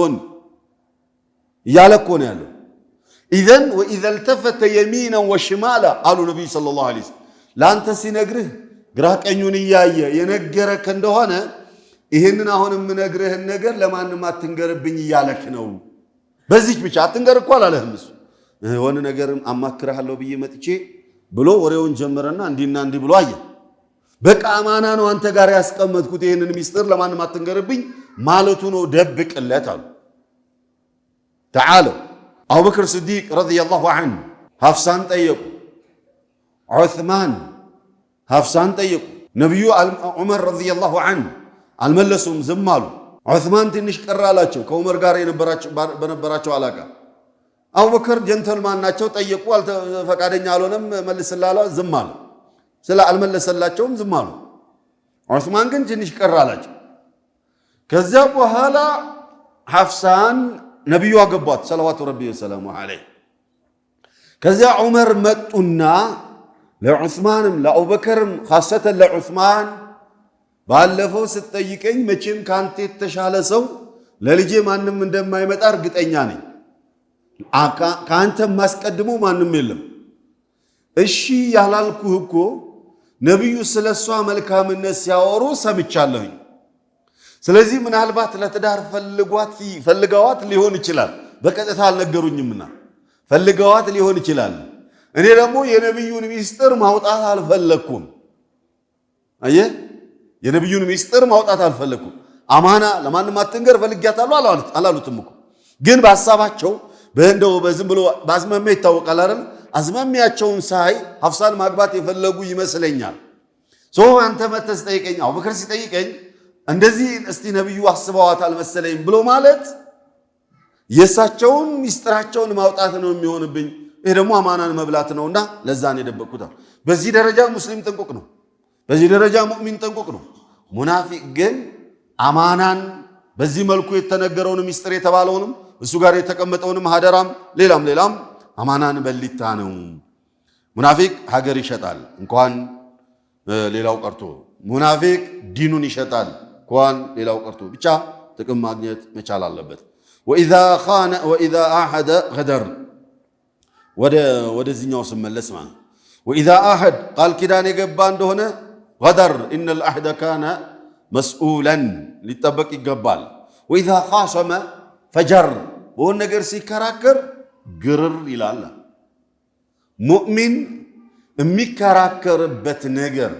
يالكون يالو إذن وإذا التفت يمينا وشمالا قالوا النبي صلى الله عليه وسلم لا أنت سينقره قراك أن ينياي ينقرك اندهانا ይሄንን አሁን የምነግርህን ነገር ለማንም አትንገርብኝ እያለክ ነው። በዚህ ብቻ አትንገር እኮ አላለህም። እሱ የሆነ ነገር አማክርሃለሁ ብዬ መጥቼ ብሎ ወሬውን ጀመረና እንዲና እንዲ ብሎ አየ። በቃ አማና ነው አንተ ጋር ያስቀመጥኩት ይሄንን ሚስጥር ለማንም አትንገርብኝ ማለቱ ነው። ደብቅለት አሉ። تعالوا أبو بكر الصديق رضي الله عنه حفصان ጠየቁ። ዑስማን حفصان ጠየቁ። ነብዩ ዑመር رضي الله عنه አልመለሱም፣ ዝም አሉ። ዑስማን ትንሽ ቀር አላቸው ከዑመር ጋር በነበራቸው አላቃ። አቡበከር ጀንተልማን ናቸው፣ ጠየቁ፣ ፈቃደኛ አልሆነም፣ መልስላላ፣ ዝም አሉ። ስለ አልመለሰላቸውም ዝም አሉ። ዑስማን ግን ትንሽ ቀር አላቸው። ከዚያ በኋላ ሐፍሳን ነብዩ አገቧት ሰለዋቱ ረቢ ወሰላሙ ዐለይሂ። ከዚያ ዑመር መጡና ለዑስማንም ለአቡበከርም ኻሰተን ለዑስማን ባለፈው ስትጠይቀኝ መቼም ካንተ የተሻለ ሰው ለልጄ ማንም እንደማይመጣ እርግጠኛ ነኝ። ካንተ ማስቀድሞ ማንም የለም። እሺ ያላልኩህ እኮ ነብዩ ስለሷ መልካምነት ሲያወሩ ሰምቻለሁኝ። ስለዚህ ምናልባት ለትዳር ፈልገዋት ሊሆን ይችላል። በቀጥታ አልነገሩኝምና ፈልገዋት ሊሆን ይችላል። እኔ ደግሞ የነብዩን ሚስጥር ማውጣት አልፈለኩም። አየህ የነብዩን ሚስጥር ማውጣት አልፈለኩም። አማና ለማንም አትንገር ፈልጊያታለሁ አላሉትም እኮ። ግን በሐሳባቸው በእንደው በዝም ብሎ ባዝማሚያ ይታወቃል አይደል? አዝማሚያቸውን ሳይ ሐፍሳን ማግባት የፈለጉ ይመስለኛል። አንተ መተህ ጠይቀኝ፣ አቡበክር ሲጠይቀኝ እንደዚህ እስቲ ነብዩ አስበዋታል መሰለኝ ብሎ ማለት የሳቸውን ሚስጥራቸውን ማውጣት ነው የሚሆንብኝ። ይሄ ደግሞ አማናን መብላት ነውና ለዛ ነው የደበቁት። በዚህ ደረጃ ሙስሊም ጥንቁቅ ነው። በዚህ ደረጃ ሙእሚን ጥንቁቅ ነው። ሙናፊቅ ግን አማናን በዚህ መልኩ የተነገረውን ሚስጥር የተባለውንም እሱ ጋር የተቀመጠውንም ሀደራም ሌላም አማናን በሊታ ነው። ሙናፊቅ ሀገር ይሸጣል እንኳን ሌላው ቀርቶ፣ ሙናፊቅ ዲኑን ይሸጣል እንኳን ሌላው ቀርቶ፣ ብቻ ጥቅም ማግኘት መቻል አለበት። ወኢዛ አሐደ ገደር ወደዚህኛው ስመለስ ማለት ወኢዛ አሐድ ቃል ኪዳን የገባ እንደሆነ ገደር ኢነል አህደ ካነ መስኡለን ሊጠበቅ ይገባል። ወኢዛ ኻሰመ ፈጀር በሆነ ነገር ሲከራከር ግርር ይላል። ሙእሚን የሚከራከርበት ነገር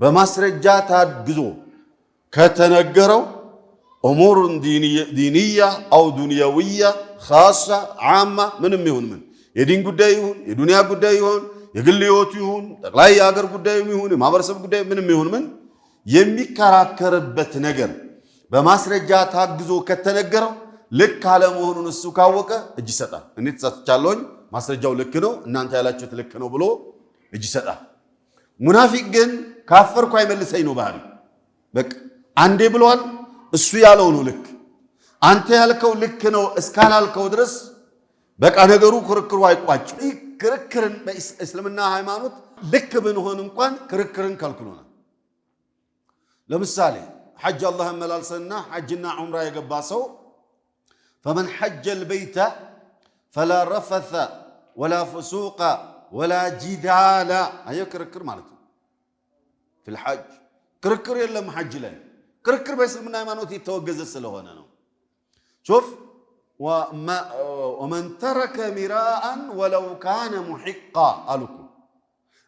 በማስረጃ ታግዞ ከተነገረው እሙሩን ዲንያ አው ዱንያዊያ ኻሳ ዓማ ምንም ይሁን ምን የዲን ጉዳይ ይሁን የዱንያ ጉዳይ ይሁን የግል ህይወቱ ይሁን ጠቅላይ የሀገር ጉዳይ ይሁን የማህበረሰብ ጉዳይ ምንም ይሁን ምን የሚከራከርበት ነገር በማስረጃ ታግዞ ከተነገረው ልክ አለመሆኑን እሱ ካወቀ እጅ ይሰጣል። እኔ ተሳትቻለሁኝ፣ ማስረጃው ልክ ነው፣ እናንተ ያላችሁት ልክ ነው ብሎ እጅ ይሰጣል። ሙናፊቅ ግን ካፈርኩ አይመልሰኝ ነው ባህሪ። በቃ አንዴ ብሏል፣ እሱ ያለው ነው ልክ። አንተ ያልከው ልክ ነው እስካላልከው ድረስ በቃ ነገሩ ክርክሩ አይቋጭም። ክርክርን በእስልምና ሃይማኖት ልክ ብንሆን እንኳን ክርክርን ከልክሎናል። ለምሳሌ ሐጅ አላህ መላልሰና ሐጅና ዑምራ የገባ ሰው فمن حج البيت فلا رفث ولا فسوق ولا جدال አየ ክርክር ማለት ነው። في الحج ክርክር የለም ሐጅ ላይ ክርክር በእስልምና ሃይማኖት የተወገዘ ስለሆነ ነው። شوف ومن ترك مراء ولو كان محقا አሉኩ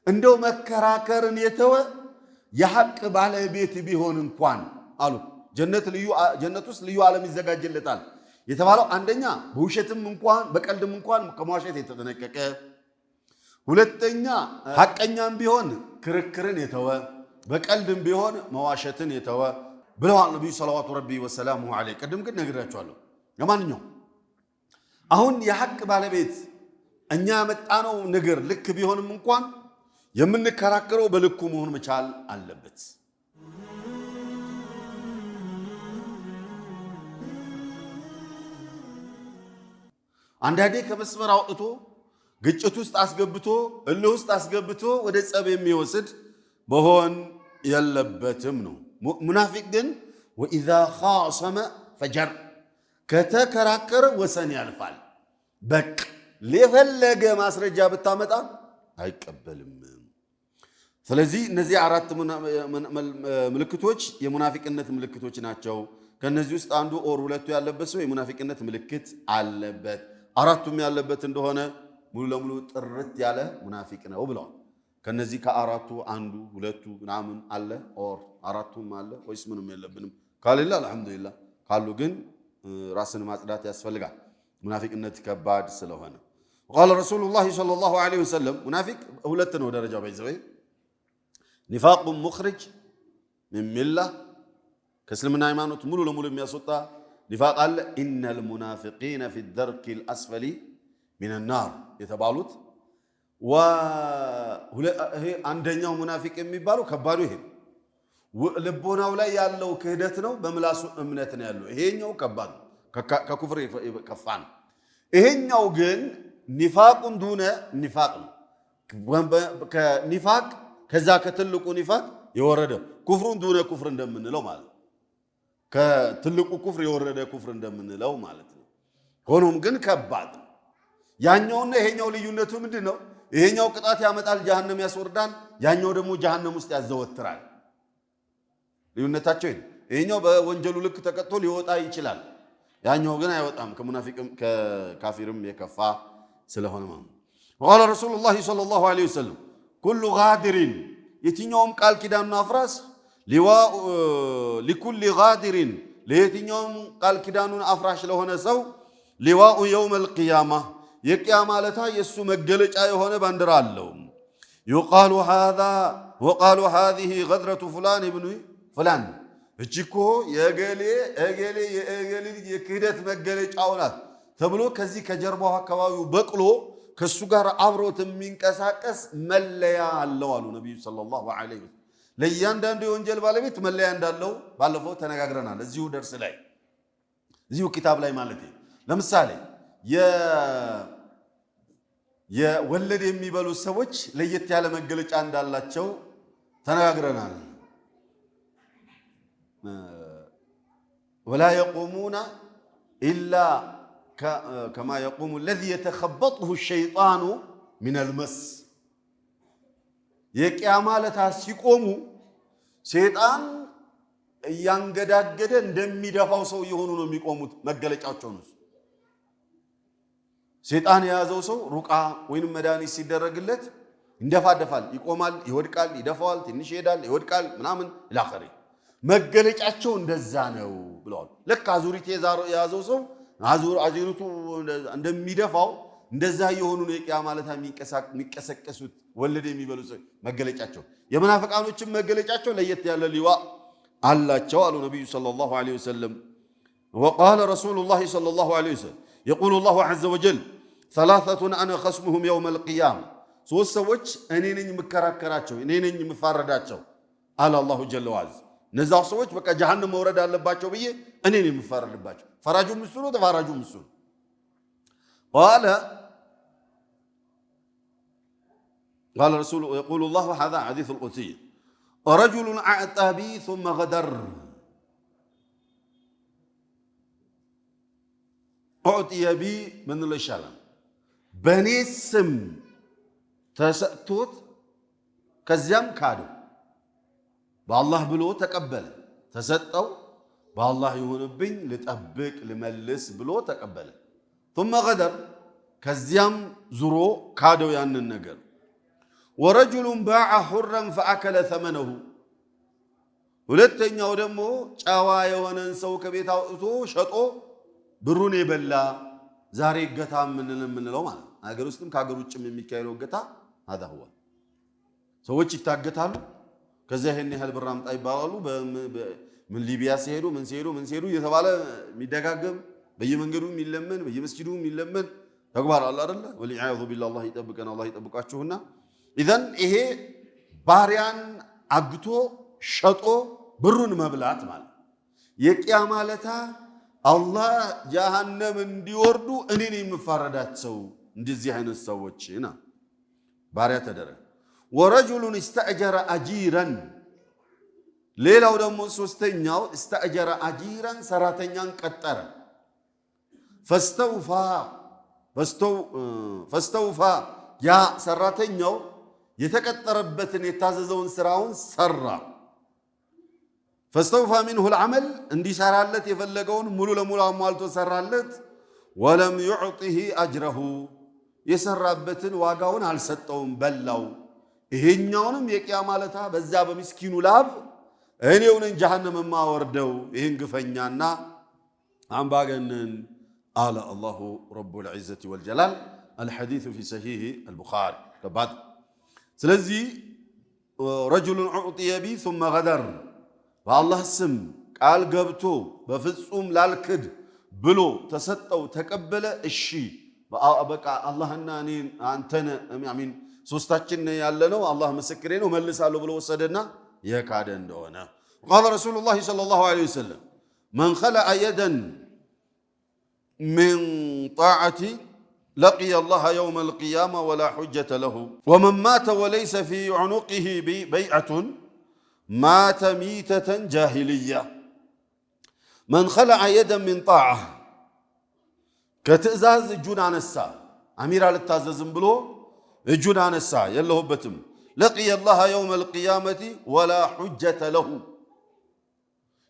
እንደው መከራከርን የተወ የሐቅ ባለቤት ቢሆን እንኳን አሉ ጀነት ውስጥ ልዩ ዓለም ይዘጋጅለታል የተባለው አንደኛ በውሸትም እንኳን በቀልድም እንኳን ከመዋሸት የተጠነቀቀ፣ ሁለተኛ ሐቀኛም ቢሆን ክርክርን የተወ በቀልድም ቢሆን መዋሸትን የተወ ብለዋል ነብዩ ሰለላሁ ዐለይሂ ወሰለም። ቅድም ግን ነግራችኋለሁ። ለማንኛውም አሁን የሐቅ ባለቤት እኛ ያመጣነው ነገር ልክ ቢሆንም እንኳን የምንከራከረው በልኩ መሆን መቻል አለበት። አንዳንዴ ከመስመር አውጥቶ ግጭት ውስጥ አስገብቶ እልህ ውስጥ አስገብቶ ወደ ጸብ የሚወስድ በሆን የለበትም ነው። ሙናፊቅ ግን ወኢዛ ኻሰመ ፈጀር ከተከራከረ ወሰን ያልፋል። በቅ ለፈለገ ማስረጃ ብታመጣ አይቀበልም። ስለዚህ እነዚህ አራት ምልክቶች የሙናፊቅነት ምልክቶች ናቸው። ከነዚህ ውስጥ አንዱ ኦር ሁለቱ ያለበት ሰው የሙናፊቅነት ምልክት አለበት። አራቱም ያለበት እንደሆነ ሙሉ ለሙሉ ጥርት ያለ ሙናፊቅ ነው ብለዋል። ከነዚህ ከአራቱ አንዱ ሁለቱ ምናምን አለ ኦር አራቱም አለ ወይስ ምንም የለብንም ካለላ አልহামዱሊላህ፣ ካሉ ግን ራስን ማጽዳት ያስፈልጋል። ሙናፊቅነት ከባድ ስለሆነ قال رسول الله صلى الله عليه وسلم ሙናፊቅ ሁለት ነው ደረጃው ባይዘው ኒፋቅ ሙኽሪጅ من ملة ከእስልምና ሃይማኖት ሙሉ ለሙሉ የሚያስወጣ ኒፋቅ አለ። ኢነል ሙናፊቂነ ፊ الدرك الأسفل من النار የተባሉት ይሄ አንደኛው ሙናፊቅ የሚባለው ከባዱ ይሄ ልቦናው ላይ ያለው ክህደት ነው፣ በምላሱ እምነት ነው ያለው። ይሄኛው ከባድ ከኩፍር የከፋ ነው። ይሄኛው ግን ኒፋቁን ዱነ ኒፋቅ ነው። ከኒፋቅ ከዛ ከትልቁ ኒፋቅ የወረደ ኩፍሩን ዱነ ኩፍር እንደምንለው ማለት ነው። ከትልቁ ኩፍር የወረደ ኩፍር እንደምንለው ማለት ነው። ሆኖም ግን ከባድ ነው። ያኛውና ይሄኛው ልዩነቱ ምንድነው? ይሄኛው ቅጣት ያመጣል፣ ጀሃነም ያስወርዳል። ያኛው ደግሞ ጀሃነም ውስጥ ያዘወትራል። ልዩነታቸው ይሄኛው በወንጀሉ ልክ ተቀጥቶ ሊወጣ ይችላል። ያኛው ግን አይወጣም፣ ከሙናፊቅም ከካፊርም የከፋ ስለሆነ ማለት ነው። وقال رسول الله صلى الله عليه وسلم كل غادر የትኛውም ቃል ኪዳንና አፍራስ لكل غادر ለየትኛውም ቃል ኪዳኑን አፍራሽ ለሆነ ሰው ሊዋኡ يوم القيامة የቂያማ ለታ የሱ መገለጫ የሆነ ባንዲራ አለው። وقال هذه غدرة فلان ابن فلان እቺኮ የገሌ የክህደት መገለጫው ናት ተብሎ ከዚህ ከጀርባው አካባቢው በቅሎ ከሱ ጋር አብሮት የሚንቀሳቀስ መለያ አለው አሉ ነብዩ ሰለላሁ ዐለይሂ ወሰለም። ለእያንዳንዱ የወንጀል ባለቤት መለያ እንዳለው ባለፈው ተነጋግረናል። እዚሁ ደርስ ላይ እዚሁ ኪታብ ላይ ማለት ነው። ለምሳሌ የወለድ የሚበሉ ሰዎች ለየት ያለ መገለጫ እንዳላቸው ተነጋግረናል። ولا يقومون إلا كما يقوم الذي يتخبطه الشيطان من المس የቂያማ ለታ ሲቆሙ ሸይጣን ያንገዳገደ እንደሚደፋው ሰው የሆኑ ነው የሚቆሙት። መገለጫቸው ነው። ሸይጣን የያዘው ሰው ሩቃ ወይንም መድኃኒት ሲደረግለት እንደፋደፋል፣ ይቆማል፣ ይወድቃል፣ ይደፋዋል፣ ትንሽ ይሄዳል፣ ይወድቃል ምናምን ኢላኺሪ መገለጫቸው እንደዛ ነው ብለዋል። ለካ አዙሪት የያዘው ሰው አዙሪቱ እንደሚደፋው እንደዛ የሆኑ ነው የቂያማ ለታ የሚቀሰቀሱት ወለድ የሚበሉ ሰው መገለጫቸው። የሙናፊቃኖችም መገለጫቸው ለየት ያለ ሊዋ አላቸው አሉ ነብዩ ሰለላሁ ዐለይሂ ወሰለም። وقال رسول الله صلى الله عليه وسلم يقول الله عز وجل ثلاثة أنا خصمهم يوم القيامة ሶስት ሰዎች እኔ ነኝ መከራከራቸው እኔ ነኝ መፋረዳቸው አለ አላሁ ጀለ ወዐዝ። እነዛው ሰዎች በቃ ጀሃነም መውረድ አለባቸው ብዬ እኔ ነኝ የምፈረድባቸው ፈራጁ እሱ ነው ተፋራጁ እሱ ነው قال رسول يقول الله هذا حديث القدسي رجل أعطى بي ثم غدر أعطي بي من الشلم بني السم تسأتوت كزيام كادو بالله بلو تقبل تسأتو بالله يهونبين لتأبك لملس بلو تقبل ثم غدر كزيام زرو كادو يعني النقر ورجل باع حرا فأكل ثمنه ሁለተኛው ደግሞ ጫዋ የሆነን ሰው ከቤት አውጥቶ ሸጦ ብሩን ይበላ ዛሬ ገታ ምንለው ማለት አገር ውስጥም ከአገር ውጭም የሚካሄደው ገታ هذا هو ሰዎች ይታገታሉ ከዛ ይሄን ያህል ብር አምጣ ይባላሉ ምን ሊቢያ ሲሄዱ ምን ሲሄዱ እየተባለ የሚደጋገም በየመንገዱ የሚለመን በየመስጊዱ የሚለመን ተግባር አለ አይደል ወሊዓዙ ቢላህ አላህ ይጠብቀን አላህ ይጠብቃችሁና ኢዘን ይሄ ባሪያን አግቶ ሸጦ ብሩን መብላት ማለት የቂያማ ለታ አላህ ጀሃነም እንዲወርዱ እኔ ነኝ የምፋረዳቸው እንደዚህ አይነት ሰዎችና ባሪያ ተደረገ ወረጁሉን استاجر اجيرا ሌላው ደግሞ ሶስተኛው استاجر اجيرا ሰራተኛን ቀጠረ فاستوفى ያ ሰራተኛው የተቀጠረበትን የታዘዘውን ስራውን ሰራ فاستوفى منه العمل እንዲሰራለት የፈለገውን ሙሉ ለሙሉ አሟልቶ ሰራለት ولم يعطه اجره የሰራበትን ዋጋውን አልሰጠውም በላው ይሄኛውንም የቂያማ ለታ በዛ በሚስኪኑ ላብ እኔው ነኝ ጀሃነም ማወርደው ይሄን ግፈኛና አምባገነን قال الله رب العزة والجلال الحديث في صحيح البخاري كبات ስለዚህ رجل اعطي بي ثم غدر والله اسم قال ገብቶ በፍጹም ላልክድ ብሎ ተሰጠው ተቀበለ እሺ በቃ አላህና እኔ አንተነ አሚን ሶስታችን ያለነው አላህ መስክሬ ነው መልሳለሁ ብሎ ወሰደና የካደ እንደሆነ قال رسول الله صلى الله عليه وسلم من خلع يدا من طاعتي لقي الله يوم القيامة ولا حجة له ومن مات وليس في عنقه بيعة مات ميتة جاهلية من خلع يدا من طاعة كتئزاز جون نسا أمير على التاززن بلو جون نسا يلهو بتم لقي الله يوم القيامة ولا حجة له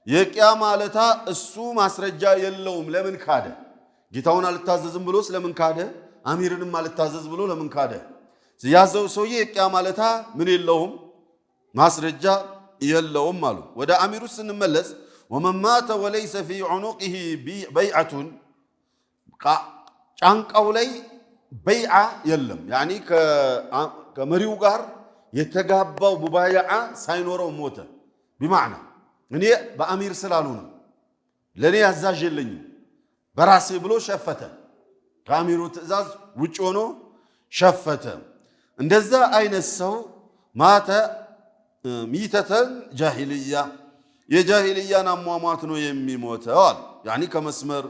يقيامة لتا السوم أسرجا يلهم لمن كاده ጌታውን አልታዘዝም ብሎ ስለምን ካደ አሚርንም አልታዘዝ ብሎ ለምን ካደ ያዘው ሰውዬ የቂያማ ለታ ምን የለውም ማስረጃ የለውም አሉ ወደ አሚሩ ስንመለስ ومن مات وليس في عنقه بيعة ጫንቃው ላይ በይዓ የለም ያኒ ከመሪው ጋር የተጋባው ሙባይዓ ሳይኖረው ሞተ بمعنى እኔ በአሚር ስላልሆነ ለኔ ያዛዥ የለኝም በራሴ ብሎ ሸፈተ ከአሚሩ ትእዛዝ ውጭ ሆኖ ሸፈተ እንደዛ አይነት ሰው ማተ ሚተተን ጃሂልያ የጃሂልያን አሟሟት ነው የሚሞተው ያኒ ከመስመር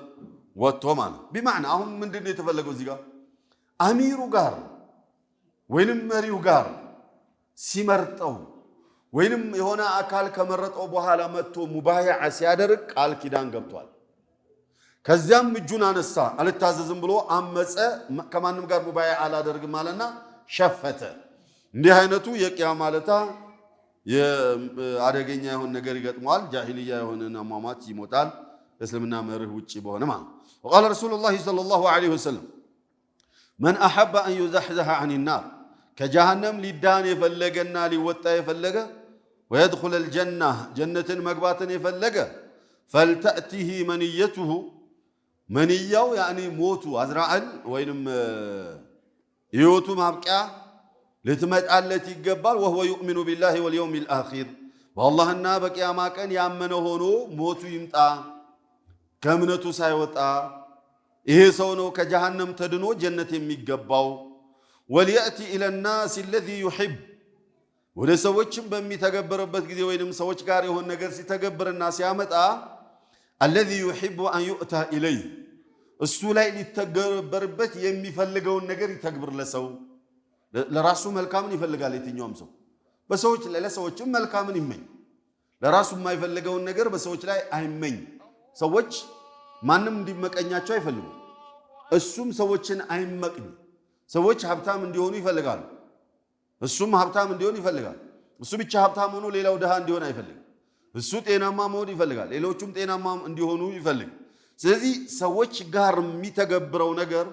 ወጥቶ ማለት بمعنى አሁን ምንድነው የተፈለገው እዚህ ጋር አሚሩ ጋር ወይንም መሪው ጋር ሲመርጠው ወይንም የሆነ አካል ከመረጠው በኋላ መጥቶ ሙባይዓ ሲያደርግ ቃል ኪዳን ገብቷል ከዚያም እጁን አነሳ አልታዘዝም ብሎ አመፀ ከማንም ጋር ሙባይዓ አላደርግም ማለና ሸፈተ እንዲህ አይነቱ የቂያማ ለታ የአደገኛ የሆነ ነገር ይገጥመዋል ጃሂልያ የሆነ አሟሟት ይሞታል እስልምና መርህ ውጪ በሆነ ማለት وقال رسول الله صلى الله عليه وسلم من احب ان يزحزح عن النار كجهنم لدان يفلغنا ليوጣ يفلغ ويدخل الجنه جنه مغباتن يفلغ فلتأته منيته منياو يعني موتو عزرائيل وينم يوتو مابقيا لتمጣለት ይገባል وهو يؤمن بالله واليوم الاخر والله በቂያማ ቀን ያመነ ሆኖ ሞቱ ይምጣ ከእምነቱ ሳይወጣ ይሄ ሰው ነው ከጀሃነም ተድኖ ጀነት የሚገባው وليأتي الى الناس الذي يحب ወደ ሰዎችም በሚተገበረበት ጊዜ ወይንም ሰዎች ጋር የሆነ ነገር ሲተገብርና ሲያመጣ الذي يحب أن يؤتى إليه እሱ ላይ ሊተገበርበት የሚፈልገውን ነገር ይተግብር ለሰው ለራሱ መልካምን ይፈልጋል የትኛውም ሰው በሰዎች ላይ ለሰዎችም መልካምን ይመኝ ለራሱ የማይፈልገውን ነገር በሰዎች ላይ አይመኝ ሰዎች ማንም እንዲመቀኛቸው አይፈልጉ እሱም ሰዎችን አይመቅኝ ሰዎች ሀብታም እንዲሆኑ ይፈልጋሉ እሱም ሀብታም እንዲሆን ይፈልጋል እሱ ብቻ ሀብታም ሆኖ ሌላው ደሃ እንዲሆን አይፈልግም እሱ ጤናማ መሆን ይፈልጋል ሌሎቹም ጤናማ እንዲሆኑ ይፈልግ ስለዚህ ሰዎች ጋር የሚተገብረው ነገር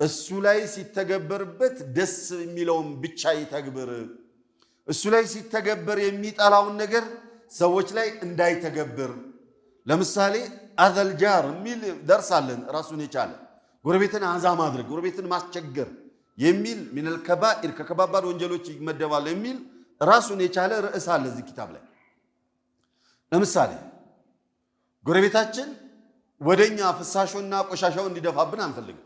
እሱ ላይ ሲተገበርበት ደስ የሚለውን ብቻ ይተግበር እሱ ላይ ሲተገበር የሚጠላውን ነገር ሰዎች ላይ እንዳይተገብር ለምሳሌ አዘል ጃር የሚል ደርሳለን ራሱን የቻለ ጎረቤትን አዛ ማድረግ ጎረቤትን ማስቸገር የሚል من الكبائر ከከባባድ ወንጀሎች ይመደባል የሚል ራሱን የቻለ ርዕስ አለ እዚህ ኪታብ ላይ ለምሳሌ ጎረቤታችን ወደኛ ፍሳሹና ቆሻሻው እንዲደፋብን አንፈልግም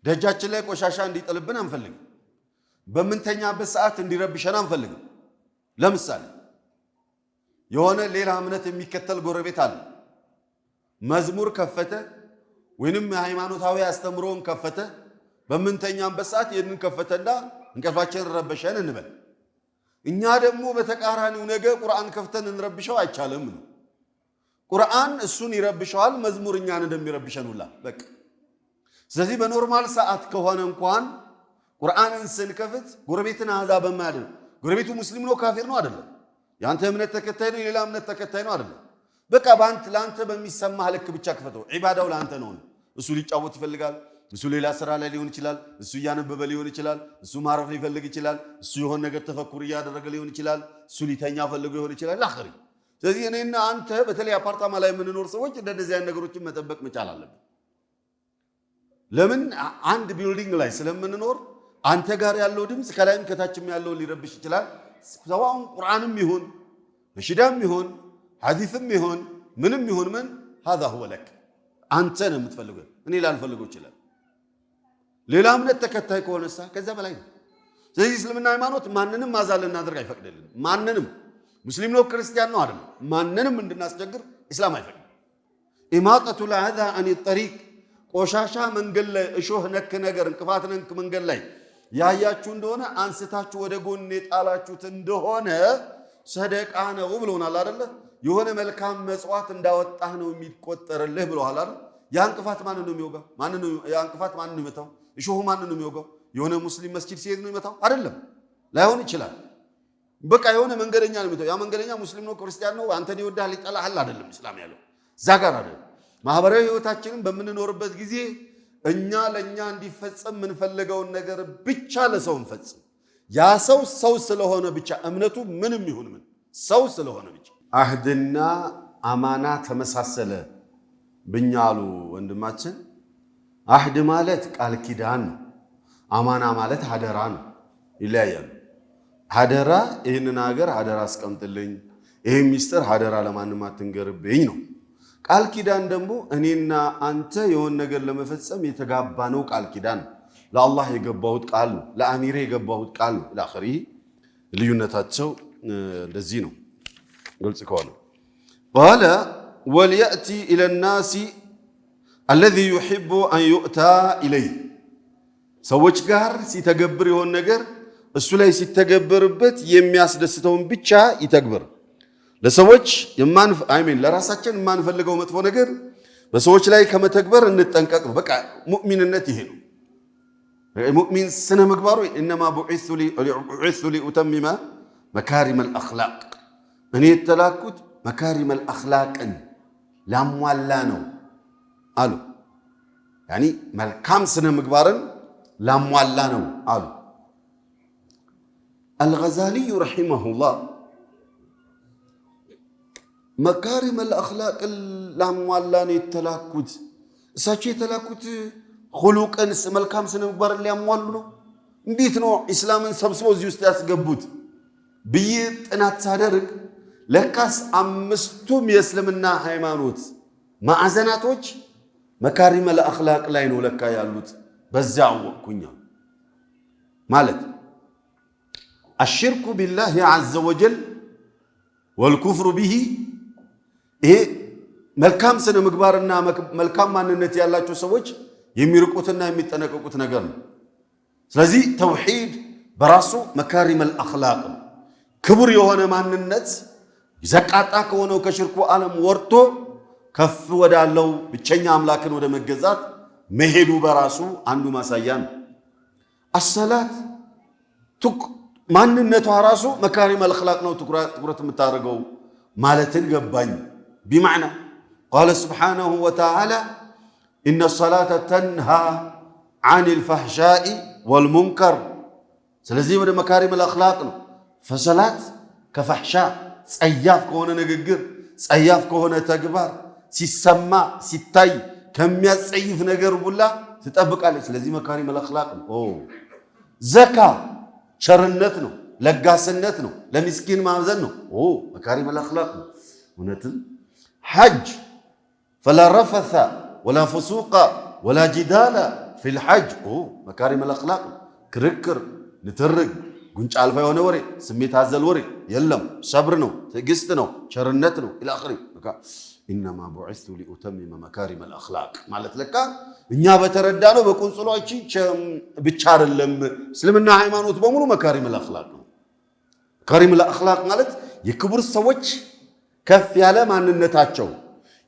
ደጃችን ላይ ቆሻሻ እንዲጥልብን አንፈልግም በመንተኛበት ሰዓት እንዲረብሸን አንፈልግም ለምሳሌ የሆነ ሌላ እምነት የሚከተል ጎረቤት አለ መዝሙር ከፈተ ወይንም ሃይማኖታዊ አስተምሮን ከፈተ በመንተኛበት ሰዓት ይሄንን ከፈተና እንቅልፋችን ረበሸን እንበል እኛ ደግሞ በተቃራኒው ነገር ቁርአን ከፍተን እንረብሸው አይቻልም ነው ቁርአን እሱን ይረብሻል መዝሙር እኛን እንደሚረብሸን ሁላ በቃ ስለዚህ በኖርማል ሰዓት ከሆነ እንኳን ቁርአንን ስንከፍት ጎረቤትን አዛብ በማያደርግ ጎረቤቱ ሙስሊም ነው ካፊር ነው አይደለም ያንተ እምነት ተከታይ ነው ሌላ እምነት ተከታይ ነው አይደለም በቃ ላንተ በሚሰማህ ልክ ብቻ ክፈተው ዒባዳው ላንተ ነው እሱ ሊጫወት ይፈልጋል እሱ ሌላ ስራ ላይ ሊሆን ይችላል እሱ ያነበበ ሊሆን ይችላል እሱ ማረፍ ሊፈልግ ይችላል እሱ የሆነ ነገር ተፈኩር ያደረገ ሊሆን ይችላል እሱ ሊተኛ ፈልጎ ይሆን ይችላል አخሪ ስለዚህ እኔና አንተ በተለይ አፓርታማ ላይ የምንኖር ሰዎች እንደዚህ አይነት ነገሮችን መጠበቅ መቻል አለብን ለምን አንድ ቢልዲንግ ላይ ስለምንኖር አንተ ጋር ያለው ድምጽ ከላይም ከታችም ያለው ሊረብሽ ይችላል ሰዋውን ቁርአንም ይሁን ነሽዳም ይሁን ሐዲስም ይሁን ምንም ይሁን ምን هذا هو لك አንተ ነው የምትፈልገው እኔ ላልፈልገው ይችላል ሌላ እምነት ተከታይ ከሆነሳ ከዛ በላይ ነው ስለዚህ እስልምና ሃይማኖት ማንንም ማዛል እናድርግ አይፈቅድልንም ማንንም ሙስሊም ነው ክርስቲያን ነው አይደል ማንንም እንድናስቸግር እስላም አይፈቅድም ኢማጠቱ ለአዛ አን الطريق ቆሻሻ መንገድ ላይ እሾህ ነክ ነገር እንቅፋት ነክ መንገድ ላይ ያያችሁ እንደሆነ አንስታችሁ ወደ ጎን የጣላችሁት እንደሆነ ሰደቃ ነው ብሎናል አይደል የሆነ መልካም መጽዋት እንዳወጣህ ነው የሚቆጠርልህ ብለዋል አይደል ያ እንቅፋት ማን ነው የሚወጋው ማን ነው ያ እንቅፋት ማን ነው የሚመታው እሾሁ ማን ነው የሚወጋው የሆነ ሙስሊም መስጂድ ሲሄድ ነው የሚመታው አይደለም ላይሆን ይችላል በቃ የሆነ መንገደኛ ነው የሚመታው ያ መንገደኛ ሙስሊም ነው ክርስቲያን ነው አንተን ይወዳል ይጠላል አይደለም እስላም ያለው ዛጋር አይደለም ማህበራዊ ህይወታችንን በምንኖርበት ጊዜ እኛ ለኛ እንዲፈጸም ምን ፈልገው ነገር ብቻ ለሰው እንፈጽም ያ ሰው ስለሆነ ብቻ እምነቱ ምንም ይሁን ምን ሰው ስለሆነ ብቻ አህድና አማና ተመሳሰለ ብኛሉ ወንድማችን አህድ ማለት ቃል ኪዳን ነው አማና ማለት ሀደራ ነው ይለያያል ሀደራ ይሄንን ሀገር ሀደራ አስቀምጥልኝ ይሄ ሚስጥር ሀደራ ለማንም አትንገርብኝ ነው ቃል ኪዳን ደግሞ እኔና አንተ የሆነ ነገር ለመፈጸም የተጋባነው ቃል ኪዳን ለአላህ የገባሁት ቃል ነው ለአሚሬ የገባሁት ቃል ነው ለአኺሪ ልዩነታቸው እንደዚህ ነው ግልጽ ከሆነ قال وليأتي إلى الناس الذي يحب أن يؤتى إليه ሰዎች ጋር ሲተገብር የሆነ ነገር እሱ ላይ ሲተገብርበት የሚያስደስተውን ብቻ ይተግበር ለሰዎች ለራሳችን የማንፈልገው መጥፎ ነገር በሰዎች ላይ ከመተግበር እንጠንቀቅ በቃ ሙእሚንነት ይሄ ነው ሙእሚን ስነ ምግባሩ انما بعث لأتمم مكارم الاخلاق እኔ የተላኩት مكارم الاخلاقን ላሟላ ነው አሉ يعني መልካም ስነ ምግባርን ላሟላ ነው አሉ الغزالي رحمه الله مكارم الأخلاق ላሟላ ነው የተላኩት እሳቸው የተላኩት خلقን መልካም ስነ ምግባርን ሊያሟሉ ነው እንዴት ነው እስላምን ሰብስበው እዚህ ውስጥ ያስገቡት ብዬ ጥናት ሳደርግ ለካስ አምስቱም የእስልምና ሃይማኖት ማዕዘናቶች መካሪም الأخلاق ላይ ነው ለካ ያሉት በዛው ወኩኛ ማለት الشرك بالله عز وجل والكفر به ይሄ መልካም ስነ ምግባርና መልካም ማንነት ያላቸው ሰዎች የሚርቁትና የሚጠነቀቁት ነገር ነው። ስለዚህ ተውሂድ በራሱ መካሪመል አኽላቅ ነው። ክቡር የሆነ ማንነት ዘቃጣ ከሆነው ከሽርኩ ዓለም ወርቶ ከፍ ወዳለው ብቸኛ አምላክን ወደ መገዛት መሄዱ በራሱ አንዱ ማሳያ ነው። አሰላት ማንነቷ ራሱ መካሪመል አኽላቅ ነው ትኩረት የምታደርገው ማለትን ገባኝ بمعنى قال سبحانه وتعالى إن الصلاة تنهى عن الفحشاء والمنكر ስለዚህ ወደ መካሪም الأخلاق ነው። فصلاة كفحشاء ጸያፍ ከሆነ ንግግር ጸያፍ ከሆነ ተግባር ሲሰማ ሲታይ ከሚያጸይፍ ነገር ሁላ ትጠብቃለች። ስለዚህ መካሪም الأخلاق ነው። ዘካ ቸርነት ነው፣ ለጋስነት ነው፣ ለሚስኪን ማዘን ነው። መካሪም الأخلاق ነው። እውነትም حج فلا رفث ولا فسوق ولا جدال في الحج مكارم الأخلاق كركر نترق قنش عالفا يونا وري سميت هذا الوري يلم صبرنا تقستنا شرنتنا إلى آخره إنما بعثت لأتمم مكارم الأخلاق مالت لك إنها بتردانو بكون صلوة بتشار اللم سلمنا حيمانوت بمرو مكارم الأخلاق مكارم الأخلاق مالت يكبر السوج ከፍ ያለ ማንነታቸው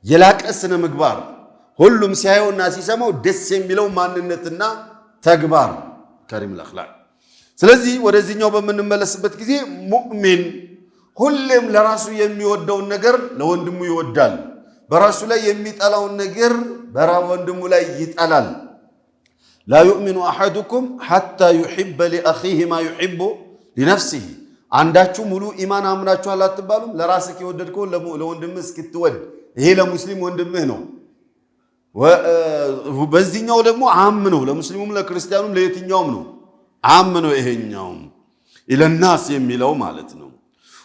የላቀ ስነ ምግባር ሁሉም ሲያዩና ሲሰማው ደስ የሚለው ማንነትና ተግባር ከሪም الأخلاق። ስለዚህ ወደዚህኛው በምንመለስበት ጊዜ ሙእሚን ሁሌም ለራሱ የሚወደውን ነገር ለወንድሙ ይወዳል፣ በራሱ ላይ የሚጠላውን ነገር በወንድሙ ላይ ይጠላል። لا يؤمن أحدكم حتى يحب لأخيه ما يحب لنفسه አንዳችሁ ሙሉ ኢማን አምናችኋል አትባሉም? ለራስህ የወደድከው ለወንድምህ እስክትወድ ይሄ ለሙስሊም ወንድምህ ነው። በዚህኛው ደግሞ አም ነው፣ ለሙስሊሙም ለክርስቲያኑም ለየትኛውም ነው አም ነው። ይሄኛውም ኢለናስ የሚለው ማለት ነው።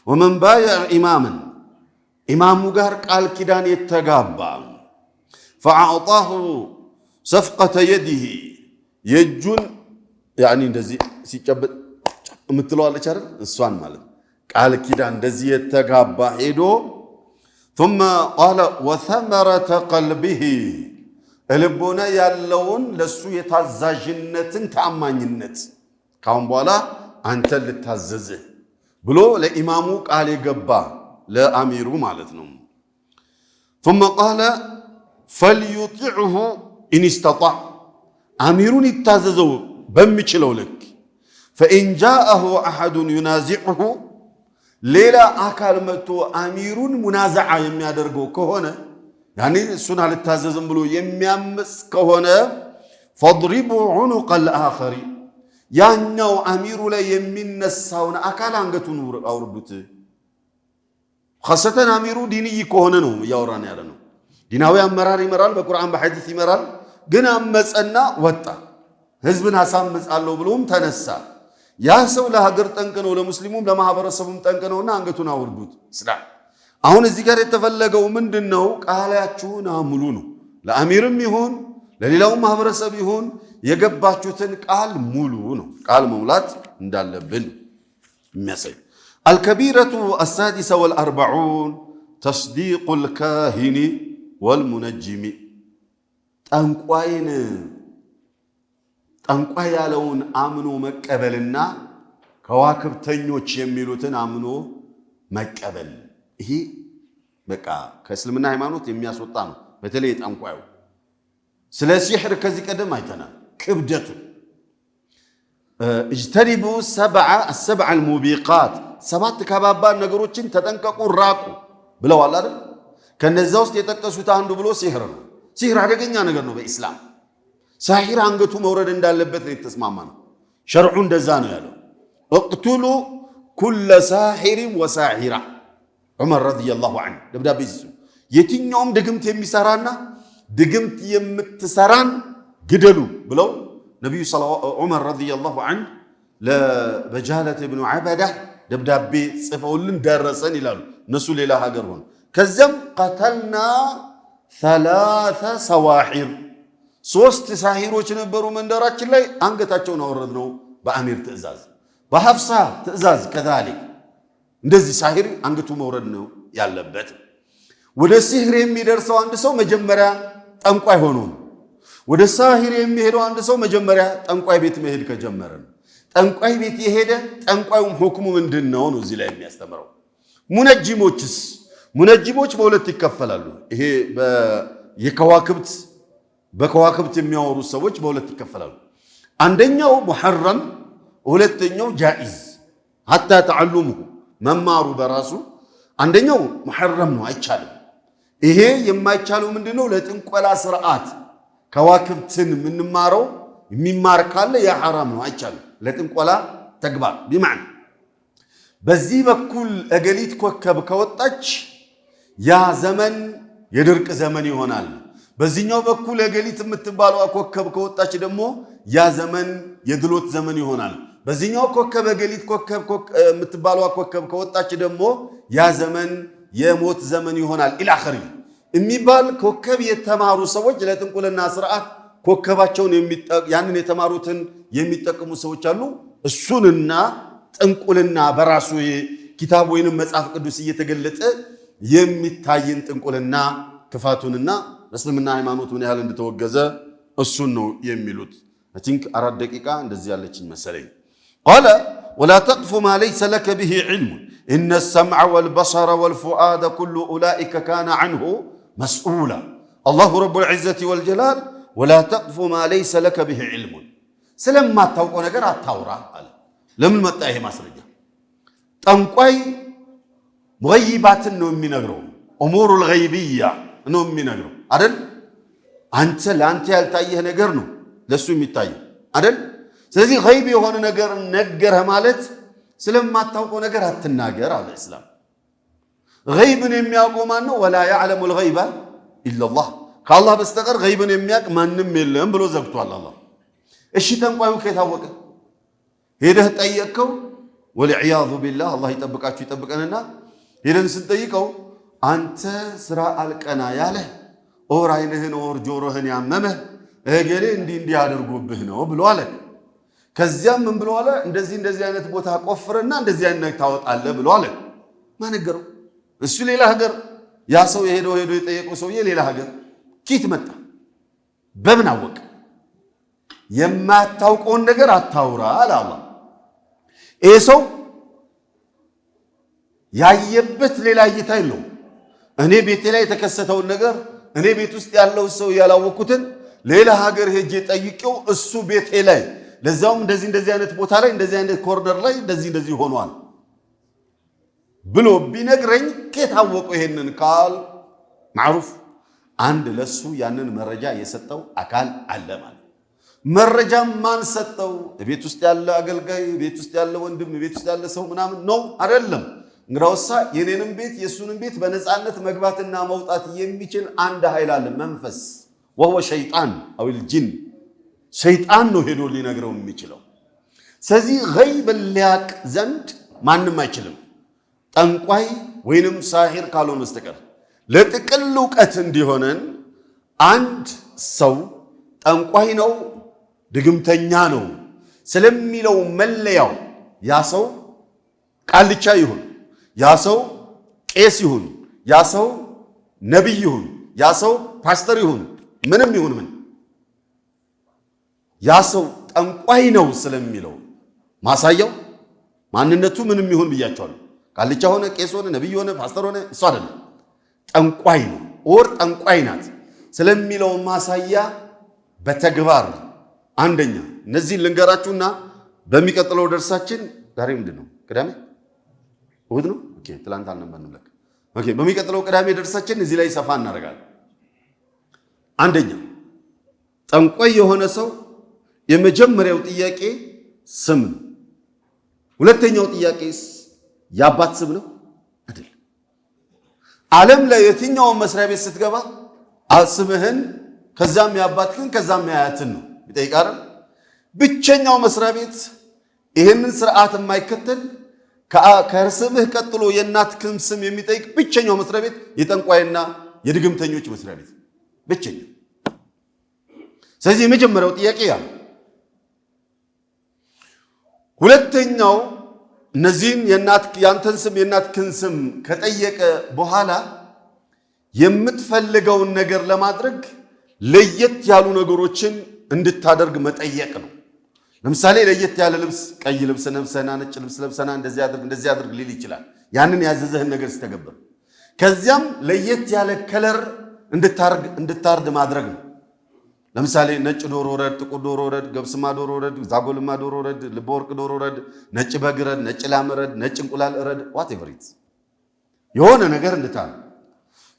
ወመን ባያ ኢማምን ኢማሙ ጋር ቃል ኪዳን የተጋባ ፈአዕጣሁ ሰፍቀተ የዲህ የእጁን ያኒ እንደዚህ ሲጨበጥ የምትለዋለች አይደል? እሷን ማለት ቃል ኪዳን እንደዚህ የተጋባ ሄዶ ثم قال وثمرة قلبه ልቦና ያለውን ለሱ የታዛዥነትን ታማኝነት ካሁን በኋላ አንተ ልታዘዝ ብሎ ለኢማሙ ቃል የገባ ለአሚሩ ማለት ነው። ثم قال فليطعه إن استطاع አሚሩን ይታዘዘው በሚችለው ልክ فإن جاءه أحد ينازعه ليلا أكل متو أمير منازعة يميادرغو كهونا يعني سنة للتاززن بلو يميامس كهونا فاضربوا عنق الآخر يعني أمير لا يمين نساون أكل عنقتو نور أوردوت خاصة أمير ديني كهونا نو يوران يارنو ديناوي أمرار مرال بقرآن بحديث مرال قنا مسألنا وطا هزبنا سامس الله بلوم تنسى ያ ሰው ለሀገር ጠንቅ ነው፣ ለሙስሊሙም ለማህበረሰቡም ጠንቅ ነውና አንገቱን አውርዱት። ስላም አሁን እዚህ ጋር የተፈለገው ምንድነው? ቃላችሁን አሙሉ ነው። ለአሚርም ይሁን ለሌላውም ማህበረሰብ ይሁን የገባችሁትን ቃል ሙሉ ነው። ቃል መሙላት እንዳለብን የሚያሳይ الكبيرة السادسة والأربعون تصديق الكاهن والمنجم ጠንቋይ ያለውን አምኖ መቀበልና ከዋክብተኞች የሚሉትን አምኖ መቀበል ይሄ በቃ ከእስልምና ሃይማኖት የሚያስወጣ ነው። በተለይ ጠንቋዩ ስለ ሲህር ከዚህ ቀደም አይተናል ክብደቱ اجتنبوا السبع الموبقات ሰባት ከባባድ ነገሮችን ተጠንቀቁ ራቁ ብለዋል አይደል? ከነዛ ውስጥ የጠቀሱት አንዱ ብሎ ሲህር ነው። ሲህር አደገኛ ነገር ነው በእስላም ሳሂር አንገቱ መውረድ እንዳለበት ነው የተስማማነው። ሸርዑ እንደዛ ነው ያለው። እቅቱሉ ኩለ ሳሂር ወሳሂራ ዑመር ረዲየላሁ ዐንሁ ደብዳቤ ይዙ የትኛውም ድግምት የሚሰራና ድግምት የምትሰራን ግደሉ ብለው ነብዩ ዑመር ረዲየላሁ ዐንሁ ለበጃለት ኢብኑ ዐበዳ ደብዳቤ ጽፈውልን ደረሰን ይላሉ። እነሱ ሌላ ሀገር ሆነ። ከዚያም ቀተልና ثلاث سواحر ሶስት ሳሂሮች ነበሩ መንደራችን ላይ አንገታቸውን አወረድነው በአሚር ትዕዛዝ። በሐፍሳ ትእዛዝ ከዛሊክ እንደዚህ ሳሂር አንገቱ መውረድ ነው ያለበት። ወደ ሲህር የሚደርሰው አንድ ሰው መጀመሪያ ጠንቋይ ሆኖ ነው። ወደ ሳሂር የሚሄደው አንድ ሰው መጀመሪያ ጠንቋይ ቤት መሄድ ከጀመረ ነው። ጠንቋይ ቤት የሄደ ጠንቋዩም ሁክሙ ምንድነው ነው እዚህ ላይ የሚያስተምረው። ሙነጅሞችስ? ሙነጅሞች በሁለት ይከፈላሉ። ይሄ በከዋክብት የሚያወሩ ሰዎች በሁለት ይከፈላሉ። አንደኛው ሙሐረም፣ ሁለተኛው ጃኢዝ። ሐታ ተዓሉሙሁ መማሩ በራሱ አንደኛው ሙሐረም ነው፣ አይቻልም። ይሄ የማይቻለው ምንድነው? ለጥንቆላ ስርዓት ከዋክብትን የምንማረው የሚማር ካለ ያ ሐራም ነው፣ አይቻልም። ለጥንቆላ ተግባር ቢማዕና በዚህ በኩል እገሊት ኮከብ ከወጣች ያ ዘመን የድርቅ ዘመን ይሆናል። በዚህኛው በኩል እገሊት የምትባለው ኮከብ ከወጣች ደግሞ ያ ዘመን የድሎት ዘመን ይሆናል። በዚህኛው ኮከብ እገሊት ኮከብ የምትባለው ኮከብ ከወጣች ደግሞ ያ ዘመን የሞት ዘመን ይሆናል። ኢላኺሪ የሚባል ኮከብ የተማሩ ሰዎች ለጥንቁልና ስርዓት ኮከባቸውን ያንን የተማሩትን የሚጠቀሙ ሰዎች አሉ። እሱንና ጥንቁልና በራሱ ኪታብ ወይንም መጽሐፍ ቅዱስ እየተገለጠ የሚታይን ጥንቁልና ክፋቱንና እስልምና ሃይማኖት ምን ያህል እንደተወገዘ እሱን ነው የሚሉት። አይ ቲንክ 4 ደቂቃ እንደዚህ ያለችኝ መሰለኝ። قال ولا تقف ما ليس لك به علم إن السمع والبصر والفؤاد كل أولئك كان عنه مسؤولا الله رب العزة والجلال ولا تقف ما ليس لك به علم سلما تاوقو ነገር አታውራ አለ። ለምን መጣ ይሄ ማስረጃ? ጠንቋይ ሙገይባትን ነው የሚነግረው፣ ኡሙሩል ገይቢያ ነው የሚነግረው አይደል? አንተ ለአንተ ያልታየህ ነገር ነው ለሱ የሚታየው አይደል? ስለዚህ ገይብ የሆነ ነገር ነገረህ ማለት ስለማታውቀው ነገር አትናገር አለ እስላም። ገይብን የሚያውቀው ማን ነው? ወላ ያዕለሙል ገይበ ኢላላህ፣ ከአላህ በስተቀር ገይብን የሚያውቅ ማንም የለም ብሎ ዘግቷል አላህ። እሺ ጠንቋዩ ከታወቀ ሄደህ ጠየቅከው፣ ወልዒያዙ ቢላህ አላህ ይጠብቃችሁ ይጠብቀንና ሄደን ስንጠይቀው አንተ ስራ አልቀና ያለህ ኦር አይንህን ኦር ጆሮህን ያመመህ እገሌ እንዲህ አድርጎብህ ነው ብሎ አለ። ከዚያም ምን ብሎ አለ? እንደዚህ አይነት ቦታ ቆፍርና እንደዚህ አይነት ታወጣለህ ብሎ አለ። ማን ነገረው? እሱ ሌላ ሀገር፣ ያ ሰው ሄዶ የጠየቀው ሰውዬ ሌላ ሀገር ኪት መጣ። በምን አወቅ? የማታውቀውን ነገር አታውራ አለ አላህ። ይሄ ሰው ያየበት ሌላ እይታ የለው። እኔ ቤቴ ላይ የተከሰተውን ነገር እኔ ቤት ውስጥ ያለው ሰው ያላወቁትን ሌላ ሀገር ሄጄ ጠይቄው እሱ ቤቴ ላይ ለዛውም እንደዚህ አይነት ቦታ ላይ እንደዚህ አይነት ኮርነር ላይ እንደዚህ ሆኗል ብሎ ቢነግረኝ ከታወቀው ይሄንን ካል ማዕሩፍ አንድ ለሱ ያንን መረጃ የሰጠው አካል አለ ማለት። መረጃም ማን ሰጠው? ቤት ውስጥ ያለ አገልጋይ፣ ቤት ውስጥ ያለ ወንድም፣ ቤት ውስጥ ያለ ሰው ምናምን ነው አይደለም። እንግዲያውሳ የኔንም ቤት የሱንም ቤት በነፃነት መግባትና መውጣት የሚችል አንድ ኃይል አለ፣ መንፈስ ወሆ ሸይጣን አውል ጂን። ሸይጣን ነው ሄዶ ሊነግረው የሚችለው። ስለዚህ ገይብ ሊያቅ ዘንድ ማንም አይችልም፣ ጠንቋይ ወይንም ሳሂር ካልሆነ በስተቀር። ለጥቅል ዕውቀት እንዲሆነን አንድ ሰው ጠንቋይ ነው ድግምተኛ ነው ስለሚለው መለያው ያ ሰው ቃልቻ ይሁን፣ ያ ሰው ቄስ ይሁን፣ ያ ሰው ነቢይ ይሁን፣ ያ ሰው ፓስተር ይሁን፣ ምንም ይሁን ምን ያ ሰው ጠንቋይ ነው ስለሚለው ማሳያው ማንነቱ ምንም ይሁን ብያቸዋለሁ። ቃልቻ ሆነ፣ ቄስ ሆነ፣ ነቢይ ሆነ፣ ፓስተር ሆነ እሱ አይደለም፣ ጠንቋይ ነው ኦር ጠንቋይ ናት ስለሚለው ማሳያ በተግባር አንደኛ እነዚህ ልንገራችሁና በሚቀጥለው ደርሳችን ዛሬ ምንድነው? ቅዳሜ እሁድ ነው። ኦኬ ትላንት አልነበርንም ለካ። ኦኬ በሚቀጥለው ቅዳሜ ደርሳችን እዚህ ላይ ሰፋ እናደርጋለን። አንደኛ ጠንቋይ የሆነ ሰው የመጀመሪያው ጥያቄ ስም ነው። ሁለተኛው ጥያቄስ የአባት ስም ነው አይደል? ዓለም ላይ የትኛው መስሪያ ቤት ስትገባ ስምህን ከዛም የአባትህን ከዛም የአያትን ነው ይጠይቃል። ብቸኛው መስሪያ ቤት ይሄንን ስርዓት የማይከተል ከስምህ ቀጥሎ የእናትህን ስም የሚጠይቅ ብቸኛው መስሪያ ቤት የጠንቋይና የድግምተኞች መስሪያ ቤት ብቸኛው። ስለዚህ የመጀመሪያው ጥያቄ ያ ሁለተኛው እነዚህን ያንተን ስም የእናትህን ስም ከጠየቀ በኋላ የምትፈልገውን ነገር ለማድረግ ለየት ያሉ ነገሮችን እንድታደርግ መጠየቅ ነው። ለምሳሌ ለየት ያለ ልብስ፣ ቀይ ልብስ ለብሰና ነጭ ልብስ ለብሰና እንደዚህ አድርግ ሊል ይችላል። ያንን ያዘዘህን ነገር ሲተገበር ከዚያም ለየት ያለ ከለር እንድታርድ ማድረግ ነው። ለምሳሌ ነጭ ዶሮ ረድ፣ ጥቁር ዶሮ ረድ፣ ገብስማ ዶሮ ረድ፣ ዛጎልማ ዶሮ ረድ፣ ልበ ወርቅ ዶሮ ረድ፣ ነጭ በግ ረድ፣ ነጭ ላም ረድ፣ ነጭ እንቁላል ረድ፣ ዋትኤቨር ኢት የሆነ ነገር እንድታርድ።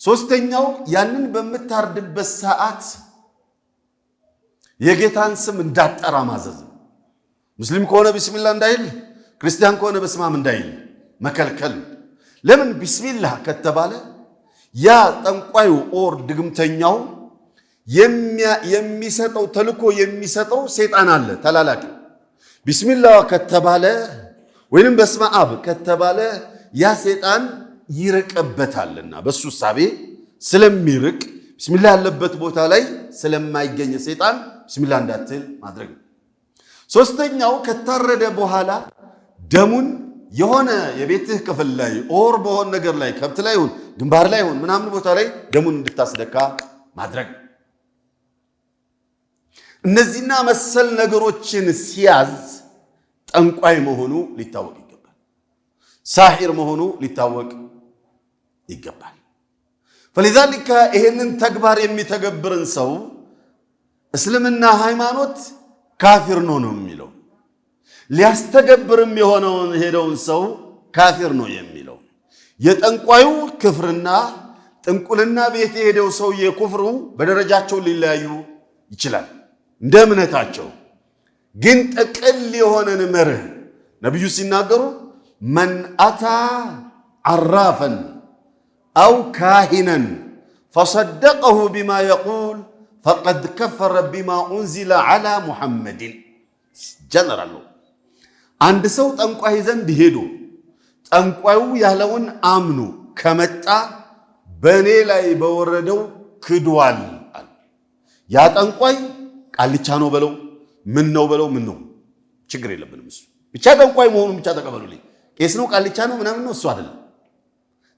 ሶስተኛው ያንን በምታርድበት ሰዓት የጌታን ስም እንዳጠራ ማዘዝ ነው። ሙስሊም ከሆነ ቢስሚላህ እንዳይል፣ ክርስቲያን ከሆነ በስማም እንዳይል መከልከል። ለምን ቢስሚላህ ከተባለ ያ ጠንቋዩ ኦር ድግምተኛው የሚሰጠው ተልኮ የሚሰጠው ሰይጣን አለ ተላላኪ። ቢስሚላህ ከተባለ ወይንም በስመ አብ ከተባለ ያ ሰይጣን ይርቅበታልና በሱ ሳቤ ስለሚርቅ ቢስሚላህ ያለበት ቦታ ላይ ስለማይገኝ ሰይጣን ቢስሚላህ እንዳትል ማድረግ ነው። ሶስተኛው ከታረደ በኋላ ደሙን የሆነ የቤትህ ክፍል ላይ ኦር በሆነ ነገር ላይ ከብት ላይ ይሁን ግንባር ላይ ይሁን ምናምን ቦታ ላይ ደሙን እንድታስደካ ማድረግ። እነዚህና መሰል ነገሮችን ሲያዝ ጠንቋይ መሆኑ ሊታወቅ ይገባል። ሳሒር መሆኑ ሊታወቅ ይገባል። فلذلك ይሄንን ተግባር የሚተገብርን ሰው እስልምና ሃይማኖት ካፊር ነው የሚለው። ሊያስተገብርም የሆነውን ሄደውን ሰው ካፊር ነው የሚለው። የጠንቋዩ ክፍርና ጥንቁልና ቤት የሄደው ሰው የኩፍሩ በደረጃቸው ሊለያዩ ይችላል እንደ እምነታቸው። ግን ጥቅል የሆነን መርህ ነብዩ ሲናገሩ መን አታ ዓራፈን አው ካሂነን ፈሰደቀሁ ቢማ የቁል ፈቀድ ከፈረ ቢማ ኡንዚለ ዓላ ሙሐመድን። ጀነራል ነው። አንድ ሰው ጠንቋይ ዘንድ ሄዶ ጠንቋዩ ያለውን አምኖ ከመጣ በእኔ ላይ በወረደው ክዷል አለ። ያ ጠንቋይ ቃልቻ ነው በለው ምን ነው በለው ምን ነው ችግር የለብንም። እሱ ብቻ ጠንቋይ መሆኑን ብቻ ተቀበሉልኝ። ቄስ ነው ቃልቻ ነው ምናምን ነው እሱ አይደለም።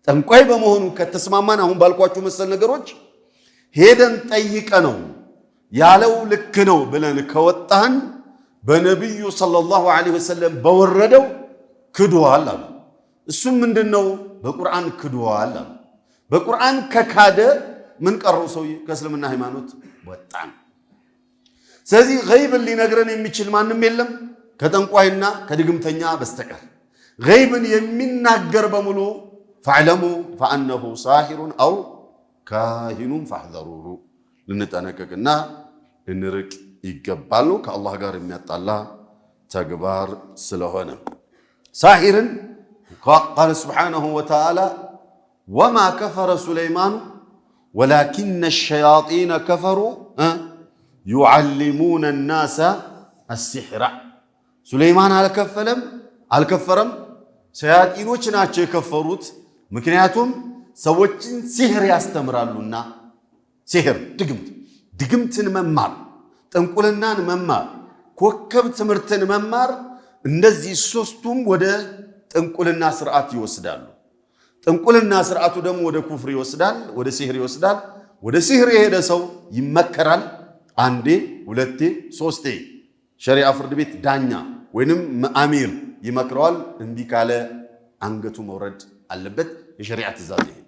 ጠንቋይ በመሆኑ ከተስማማን አሁን ባልኳችሁ መሰል ነገሮች ሄደን ጠይቀ ነው ያለው ልክ ነው ብለን ከወጣን በነብዩ ሰለላሁ ዐለይሂ ወሰለም በወረደው ክዷል አሉ። እሱም ምንድነው? በቁርአን ክዷል አሉ። በቁርአን ከካደ ምን ቀረው? ሰው ከእስልምና ሃይማኖት ወጣን። ስለዚህ ገይብን ሊነግረን የሚችል ማንም የለም ከጠንቋይና ከድግምተኛ በስተቀር። ገይብን የሚናገር በሙሉ ፈዕለሙ ፈአነሁ ሳሂሩን አው ካሂኑን ፈሕዘሩሁ ልንጠነቀቅና ልንርቅ ይገባል። ከአላህ ጋር የሚያጣላ ተግባር ስለሆነ ሳሂርን ቃለ ስብሓነሁ ወተዓላ ወማ ከፈረ ሱለይማኑ ወላኪነ ሸያጢነ ከፈሩ ዩዓሊሙነ ናሰ አሲሕራ። ሱለይማን አልከፈረም፣ ሸያጢኖች ናቸው የከፈሩት። ምክንያቱም ሰዎችን ሲሕር ያስተምራሉና። ሲሕር ድግምትን መማር፣ ጥንቁልናን መማር፣ ኮከብ ትምህርትን መማር፣ እንደዚህ ሶስቱም ወደ ጥንቁልና ስርዓት ይወስዳሉ። ጥንቁልና ስርዓቱ ደግሞ ወደ ኩፍር ይወስዳል፣ ወደ ሲሕር ይወስዳል። ወደ ሲሕር የሄደ ሰው ይመከራል። አንዴ፣ ሁለቴ፣ ሶስቴ ሸሪዓ ፍርድ ቤት ዳኛ ወይንም አሚር ይመክረዋል። እንዲህ ካለ አንገቱ መውረድ አለበት። የሸሪዓ ትእዛዝ